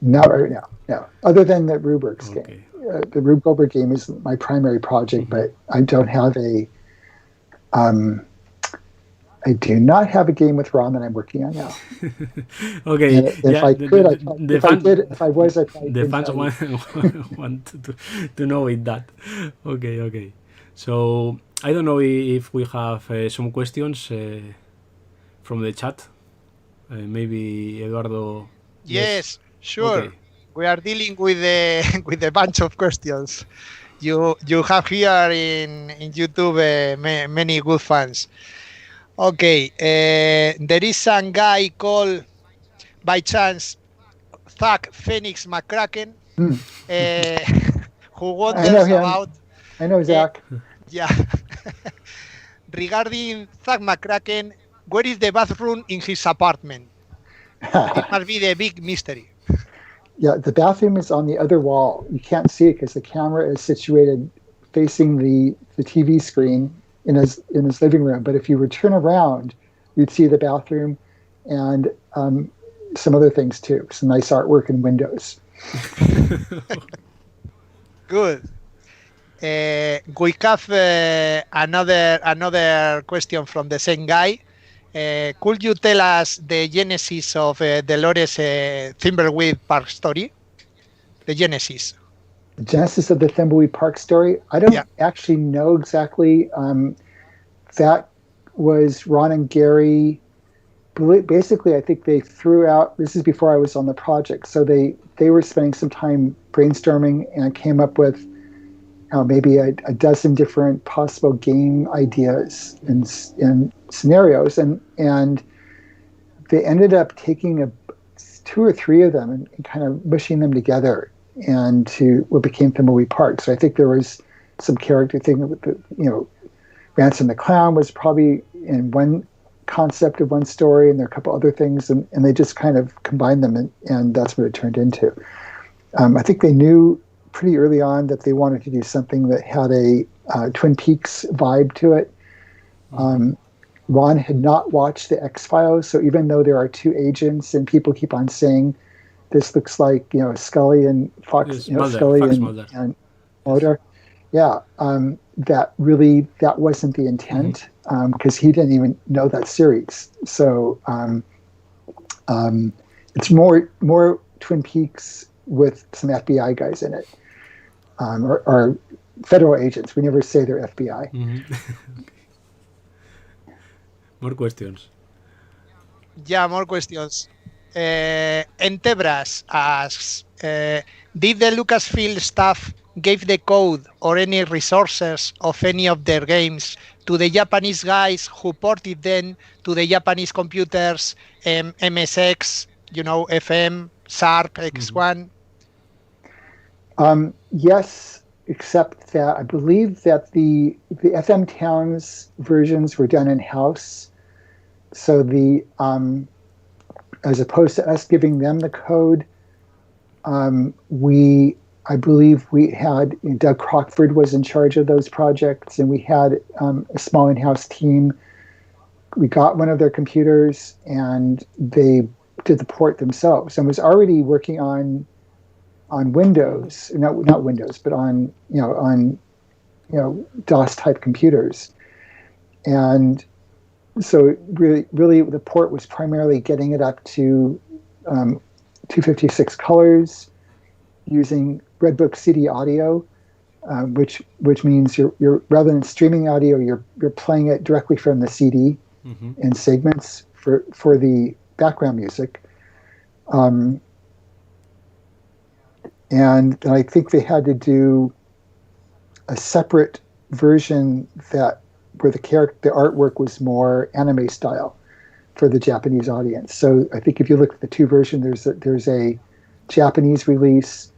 [SPEAKER 2] Not right now. No. Other than the Rubrics
[SPEAKER 1] Okay.
[SPEAKER 2] game. The Rube Goldberg game is my primary project, but I don't have a. I do not have a game with ROM that I'm working on now.
[SPEAKER 1] Okay.
[SPEAKER 2] And if I could, if I was, I probably
[SPEAKER 1] the
[SPEAKER 2] couldn't
[SPEAKER 1] fans
[SPEAKER 2] tell you.
[SPEAKER 1] want to know it that. Okay. So I don't know if we have some questions from the chat. Maybe Eduardo.
[SPEAKER 3] Yes, sure.
[SPEAKER 1] Okay.
[SPEAKER 3] We are dealing with a bunch of questions. You have here in YouTube many good fans. Okay, there is some guy called by chance Zak McKraken who wonders about.
[SPEAKER 2] I know Zach.
[SPEAKER 3] Yeah. Regarding Zak McKraken, where is the bathroom in his apartment? It must be the big mystery.
[SPEAKER 2] Yeah, the bathroom is on the other wall. You can't see it because the camera is situated facing the TV screen in his living room. But if you would turn around, you'd see the bathroom and some other things too. Some nice artwork and windows.
[SPEAKER 3] Good. We have another question from the same guy. Could you tell us the genesis of Dolores Thimbleweed Park story? The genesis.
[SPEAKER 2] The genesis of the Thimbleweed Park story? I don't actually know exactly. That was Ron and Gary. Basically, I think they threw out, this is before I was on the project, so they were spending some time brainstorming and came up with maybe a dozen different possible game ideas and scenarios, and they ended up taking two or three of them and kind of mushing them together and to what became Thimbleweed Park. So I think there was some character thing with Ransom the Clown was probably in one concept of one story, and there are a couple other things, and they just kind of combined them, and that's what it turned into. I think they knew pretty early on that they wanted to do something that had a Twin Peaks vibe to it. Ron had not watched the X-Files, so even though there are two agents and people keep on saying this looks like Scully and Fox, Scully and Mulder, that wasn't the intent, because he didn't even know that series. So it's more Twin Peaks with some FBI guys in it, or federal agents. We never say they're FBI.
[SPEAKER 1] More questions.
[SPEAKER 3] Yeah, more questions. Entebras asks, did the Lucasfilm staff give the code or any resources of any of their games to the Japanese guys who ported them to the Japanese computers, MSX, FM, SARP, X1?
[SPEAKER 2] Yes, except that I believe that the FM Towns versions were done in-house. So as opposed to us giving them the code, I believe we had Doug Crockford was in charge of those projects, and we had a small in-house team. We got one of their computers, and they did the port themselves, and was already working on Windows, not Windows, but on DOS type computers, and so really the port was primarily getting it up to 256 colors using Redbook CD audio, which means you're rather than streaming audio, you're playing it directly from the CD in segments for the background music. And I think they had to do a separate version where the artwork was more anime style for the Japanese audience. So I think if you look at the two versions, there's a Japanese release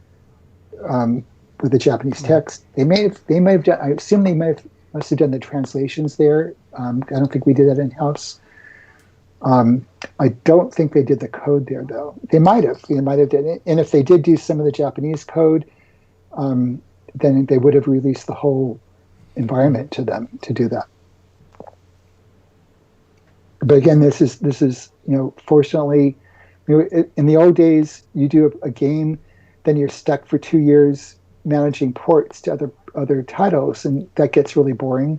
[SPEAKER 2] with the Japanese text. They may have done. I assume they must have done the translations there. I don't think we did that in house. I don't think they did the code there, though. They might have. They might have done it. And if they did do some of the Japanese code, then they would have released the whole environment to them to do that. But again, this is fortunately, in the old days, you do a game, then you're stuck for 2 years managing ports to other titles, and that gets really boring.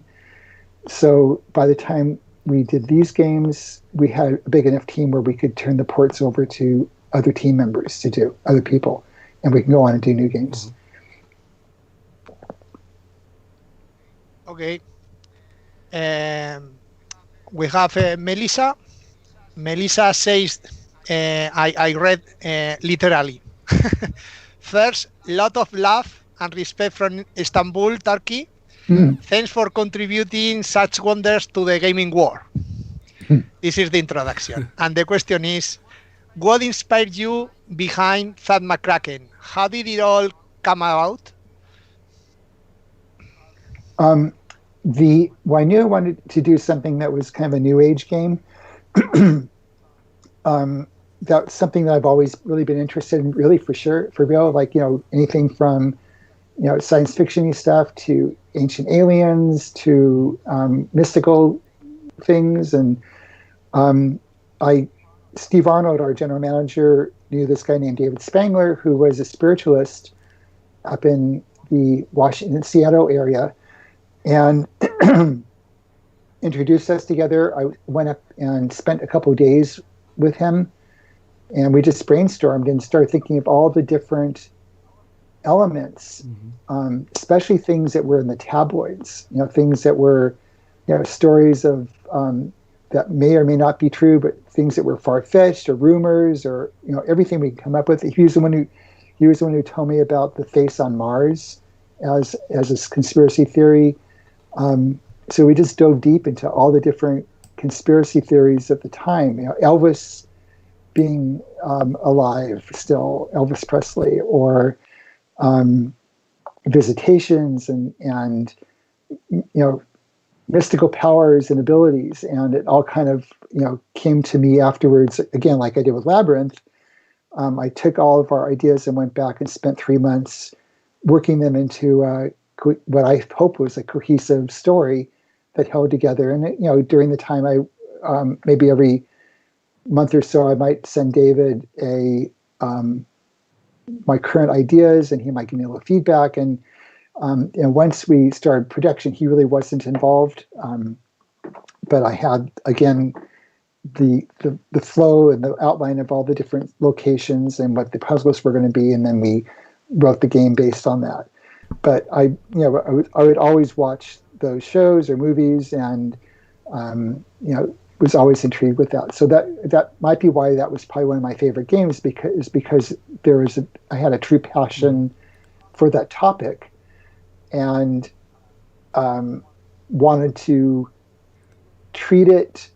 [SPEAKER 2] So by the time we did these games, we had a big enough team where we could turn the ports over to other team members to do, other people, and we can go on and do new games.
[SPEAKER 3] Okay. We have Melissa. Melissa says, I read literally. First, lot of love and respect from Istanbul, Turkey. Thanks for contributing such wonders to the gaming world. This is the introduction. And the question is, what inspired you behind Zak McKraken? How did it all come about?
[SPEAKER 2] I knew I wanted to do something that was kind of a new age game. That's something that I've always really been interested in, really, for real. Like, anything from, science fiction-y stuff to ancient aliens to mystical things. And Steve Arnold, our general manager, knew this guy named David Spangler, who was a spiritualist up in the Washington, Seattle area, and introduced us together. I went up and spent a couple of days with him, and we just brainstormed and started thinking of all the different elements, especially things that were in the tabloids, things that were, stories of that may or may not be true, but things that were far-fetched or rumors or, everything we could come up with. He was the one who told me about the face on Mars as a conspiracy theory. So we just dove deep into all the different conspiracy theories at the time. Elvis being alive still, Elvis Presley, or visitations and mystical powers and abilities. And it all kind of came to me afterwards, again, like I did with Labyrinth. I took all of our ideas and went back and spent 3 months working them into what I hope was a cohesive story that held together. And during the time, I maybe every month or so, I might send David my current ideas, and he might give me a little feedback. And once we started production, he really wasn't involved, but I had, again, the flow and the outline of all the different locations and what the puzzles were going to be, and then we wrote the game based on that. But I would always watch those shows or movies, and was always intrigued with that. So that might be why that was probably one of my favorite games, because I had a true passion for that topic, and wanted to treat it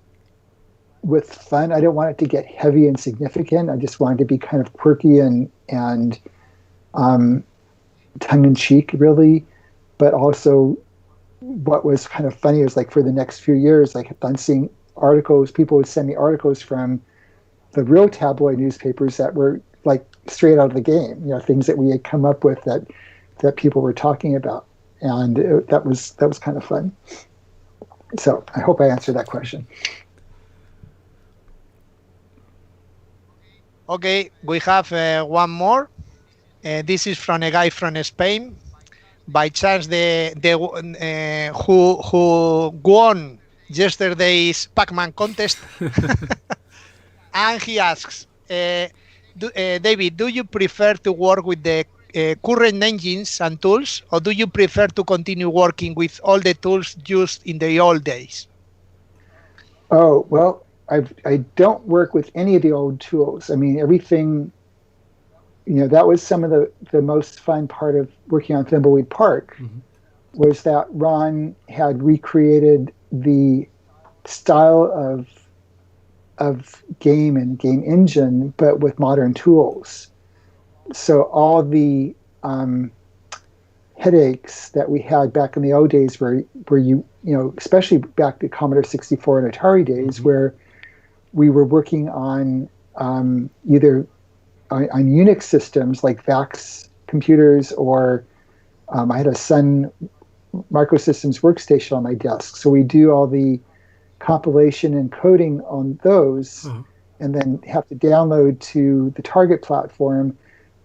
[SPEAKER 2] with fun. I don't want it to get heavy and significant. I just wanted to be kind of quirky and tongue-in-cheek, really. But also, what was kind of funny is, like, for the next few years, I kept on seeing articles. People would send me articles from the real tabloid newspapers that were like straight out of the game, things that we had come up with that people were talking about, and that was kind of fun. So I hope I answered that question.
[SPEAKER 3] Okay, we have one more. This is from a guy from Spain. By chance, who won yesterday's Pac-Man contest. And he asks, David, do you prefer to work with the current engines and tools, or do you prefer to continue working with all the tools used in the old days?
[SPEAKER 2] Oh, well, I don't work with any of the old tools. I mean, everything, that was some of the most fun part of working on Thimbleweed Park, was that Ron had recreated the style of game and game engine, but with modern tools. So all the headaches that we had back in the old days, where especially back to Commodore 64 and Atari days, where we were working on either on Unix systems like VAX computers, or I had a Sun microsystems workstation on my desk. So we do all the compilation and coding on those, and then have to download to the target platform,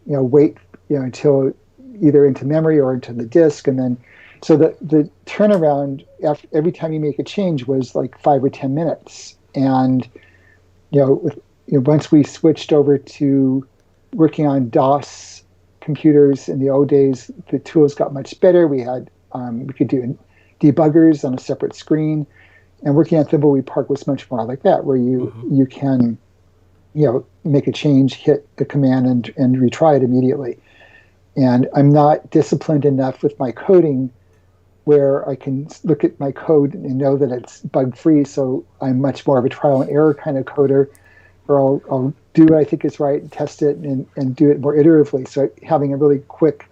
[SPEAKER 2] wait, until either into memory or into the disk. And then, so the turnaround after every time you make a change was like 5 or 10 minutes. And, once we switched over to working on DOS computers in the old days, the tools got much better. We had, we could do debuggers on a separate screen. And working on Thimbleweed Park was much more like that, where you can, make a change, hit a command, and retry it immediately. And I'm not disciplined enough with my coding where I can look at my code and know that it's bug-free. So I'm much more of a trial and error kind of coder, where I'll do what I think is right, and test it, and do it more iteratively. So having a really quick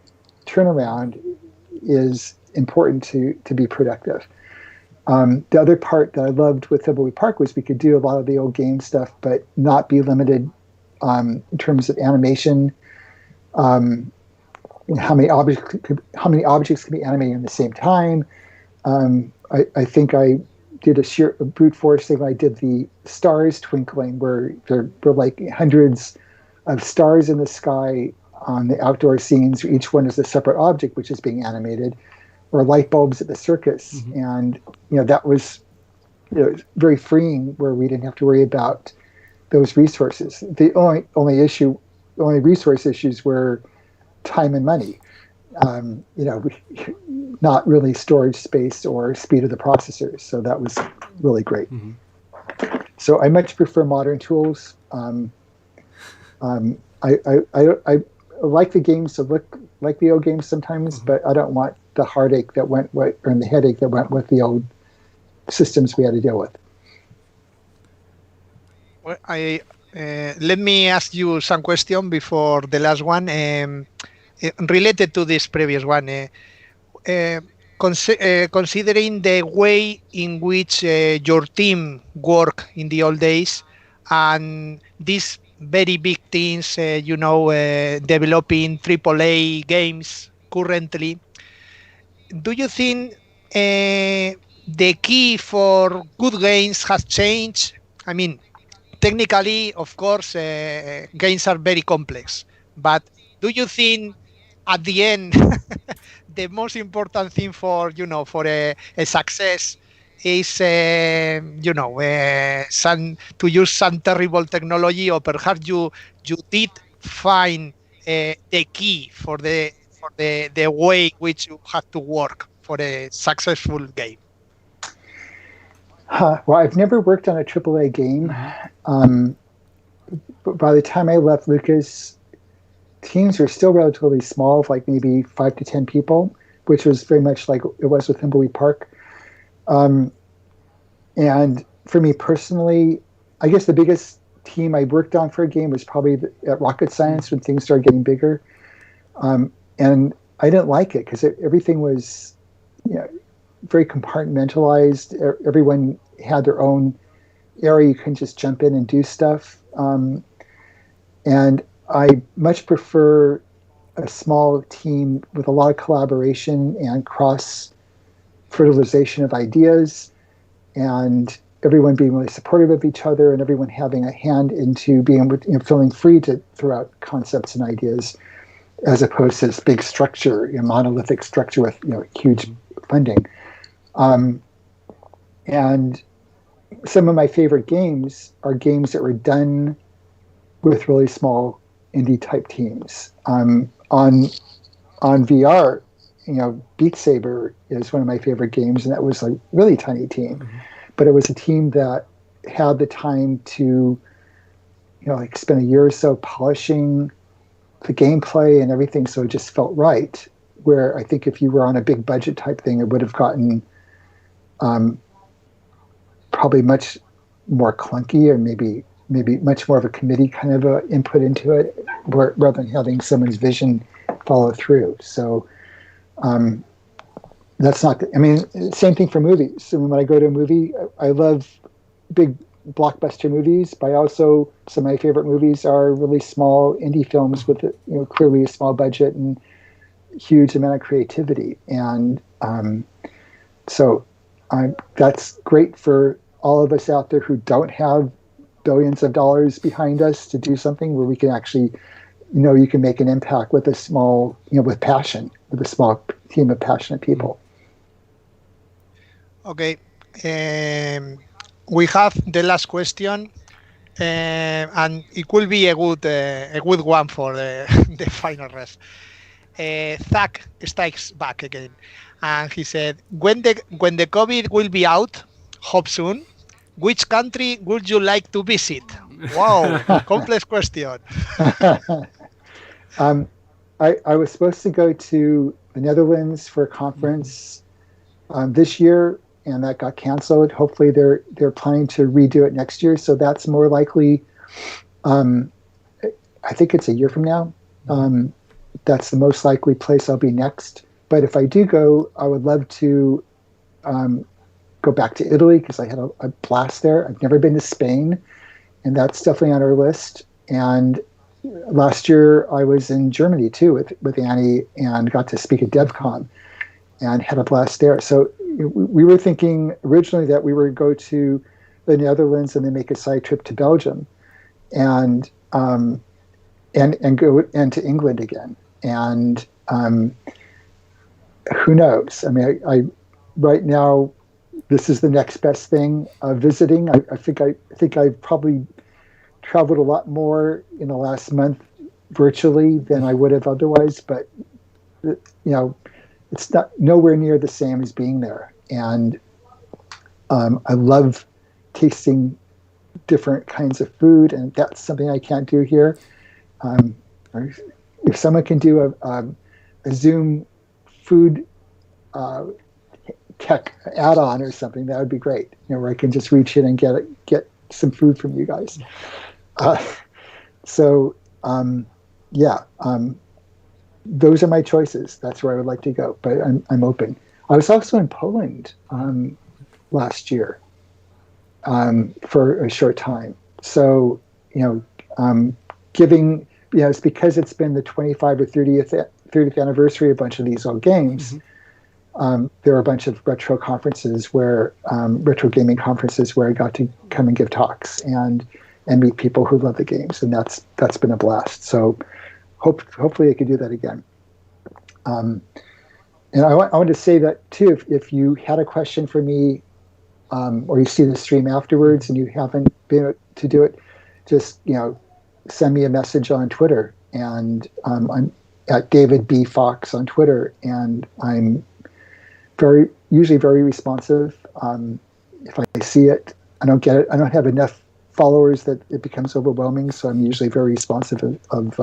[SPEAKER 2] turnaround is important to be productive. The other part that I loved with Thimbleweed Park was we could do a lot of the old game stuff, but not be limited in terms of animation. How many objects can be animated at the same time? I think I did a brute force thing. I did the stars twinkling, where there were like hundreds of stars in the sky on the outdoor scenes. Each one is a separate object which is being animated. Or light bulbs at the circus, and that was very freeing, where we didn't have to worry about those resources. The only resource issues were time and money. Not really storage space or speed of the processors. So that was really great. So I much prefer modern tools. I like the games to look like the old games sometimes, but I don't want the heartache that went with, or the headache that went with the old systems we had to deal with.
[SPEAKER 3] Well, let me ask you some question before the last one, related to this previous one. Considering the way in which your team worked in the old days, and these very big teams, developing AAA games currently, do you think the key for good games has changed? I mean, technically, of course, games are very complex, but do you think at the end the most important thing for a success is to use some terrible technology, or perhaps you did find the key for the way which you have to work for a successful game?
[SPEAKER 2] Well, I've never worked on a AAA game. But by the time I left Lucas, teams were still relatively small, of like maybe 5 to 10 people, which was very much like it was with Thimbleweed Park. And for me personally, I guess the biggest team I worked on for a game was probably at Rocket Science, when things started getting bigger. And I didn't like it because everything was very compartmentalized. Everyone had their own area. You couldn't just jump in and do stuff. And I much prefer a small team with a lot of collaboration and cross-fertilization of ideas, and everyone being really supportive of each other, and everyone having a hand into being able to, feeling free to throw out concepts and ideas, as opposed to this big structure, monolithic structure with huge funding. And some of my favorite games are games that were done with really small indie type teams. On VR, Beat Saber is one of my favorite games, and that was a really tiny team, but it was a team that had the time to, spend a year or so polishing the gameplay and everything, so it just felt right. Where I think if you were on a big budget type thing, it would have gotten probably much more clunky, or maybe much more of a committee kind of a input into it, rather than having someone's vision follow through. So that's not. Same thing for movies. So when I go to a movie, I love big blockbuster movies, but also some of my favorite movies are really small indie films with clearly a small budget and huge amount of creativity. And So that's great for all of us out there who don't have billions of dollars behind us to do something where we can actually, you can make an impact with a small, with passion, with a small team of passionate people.
[SPEAKER 3] Okay. We have the last question, and it could be a good one for the final rest. Zak strikes back again, and he said, when the COVID will be out, hope soon, which country would you like to visit? Wow, complex question.
[SPEAKER 2] I was supposed to go to the Netherlands for a conference this year, and that got canceled. Hopefully they're planning to redo it next year, so that's more likely. I think it's a year from now. That's the most likely place I'll be next. But if I do go, I would love to go back to Italy because I had a blast there. I've never been to Spain, and that's definitely on our list. And last year I was in Germany too with Annie and got to speak at DevCon and had a blast there. So we were thinking originally that we would go to the Netherlands and then make a side trip to Belgium and go and to England again. And who knows? I mean, I right now, this is the next best thing. Visiting. I think I've probably traveled a lot more in the last month virtually than I would have otherwise. But it's not nowhere near the same as being there. And I love tasting different kinds of food, and that's something I can't do here. If someone can do a Zoom food tech add-on or something, that would be great. Where I can just reach in and get some food from you guys. Those are my choices. That's where I would like to go, but I'm open. I was also in Poland last year for a short time. So giving. It's because it's been the 25 or 30th anniversary of a bunch of these old games. There are a bunch of retro gaming conferences where I got to come and give talks and meet people who love the games, and that's been a blast. So hopefully I could do that again. And I want to say that too. If you had a question for me, or you see the stream afterwards and you haven't been able to do it, just send me a message on Twitter, and I'm at David B. Fox on Twitter, and I'm usually very responsive. If I see it, I don't get it. I don't have enough followers that it becomes overwhelming, so I'm usually very responsive of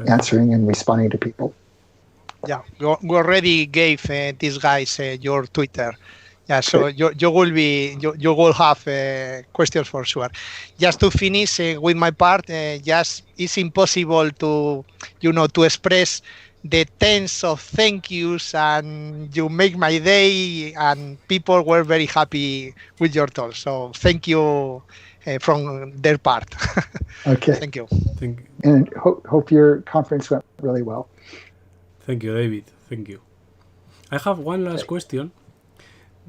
[SPEAKER 2] answering and responding to people.
[SPEAKER 3] Yeah, we already gave these guys your Twitter. Yeah, so you will have questions for sure. Just to finish with my part, it's impossible to express the tens of thank yous, and you make my day, and people were very happy with your talk. So thank you from their part.
[SPEAKER 2] Okay.
[SPEAKER 3] Thank you.
[SPEAKER 2] And hope your conference went really well.
[SPEAKER 1] Thank you, David. Thank you. I have one last question.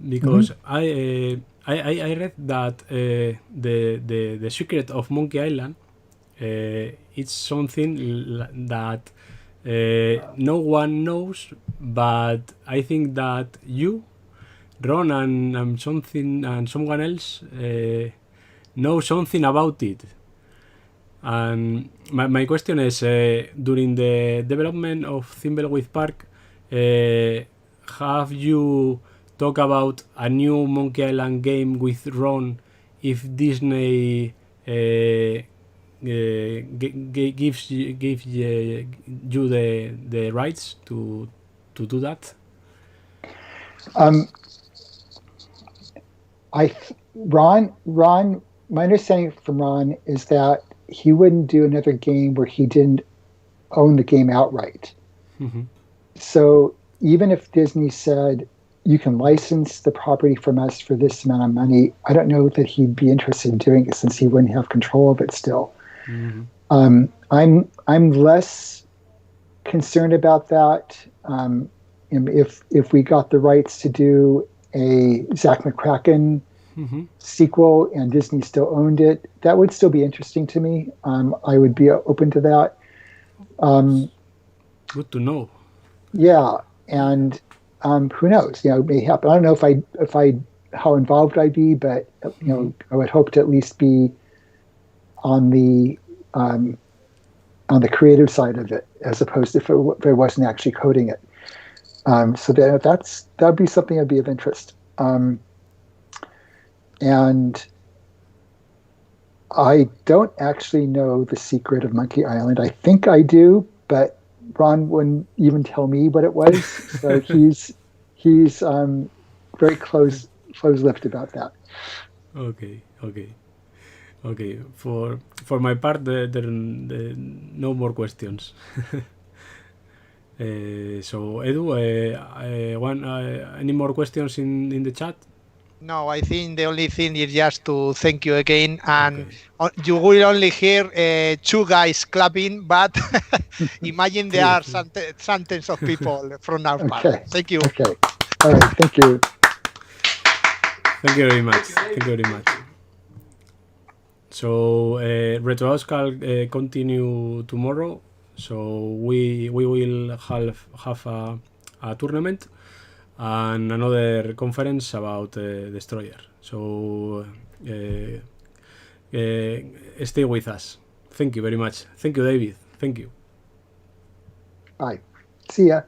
[SPEAKER 1] Because I read that the secret of Monkey Island it's something that no one knows, but I think that you, Ron, and someone else know something about it. And my question is, during the development of Thimbleweed Park, have you talk about a new Monkey Island game with Ron if Disney gives you the rights to do that?
[SPEAKER 2] Ron, my understanding from Ron is that he wouldn't do another game where he didn't own the game outright. Mm-hmm. So even if Disney said, you can license the property from us for this amount of money, I don't know that he'd be interested in doing it since he wouldn't have control of it still. Mm-hmm. I'm less concerned about that. if we got the rights to do a Zak McKraken sequel and Disney still owned it, that would still be interesting to me. I would be open to that.
[SPEAKER 1] Good to know.
[SPEAKER 2] Yeah, and who knows? It may happen. I don't know if I how involved I'd be, but I would hope to at least be on the creative side of it, as opposed to if I wasn't actually coding it. So that'd be something that'd be of interest. And I don't actually know the secret of Monkey Island. I think I do, but Ron wouldn't even tell me what it was. So he's very close-lipped about that.
[SPEAKER 1] Okay. For my part, there no more questions. So Edu, any more questions in the chat?
[SPEAKER 3] No, I think the only thing is just to thank you again, and you will only hear two guys clapping, but imagine there are some tens of people from our part. Thank you.
[SPEAKER 2] Okay. All right. Thank you.
[SPEAKER 1] Thank you very much. So RetroEuskal continue tomorrow. So we will have a tournament and another conference about Destroyer. So stay with us. Thank you very much. Thank you, David. Thank you.
[SPEAKER 2] Bye. See ya.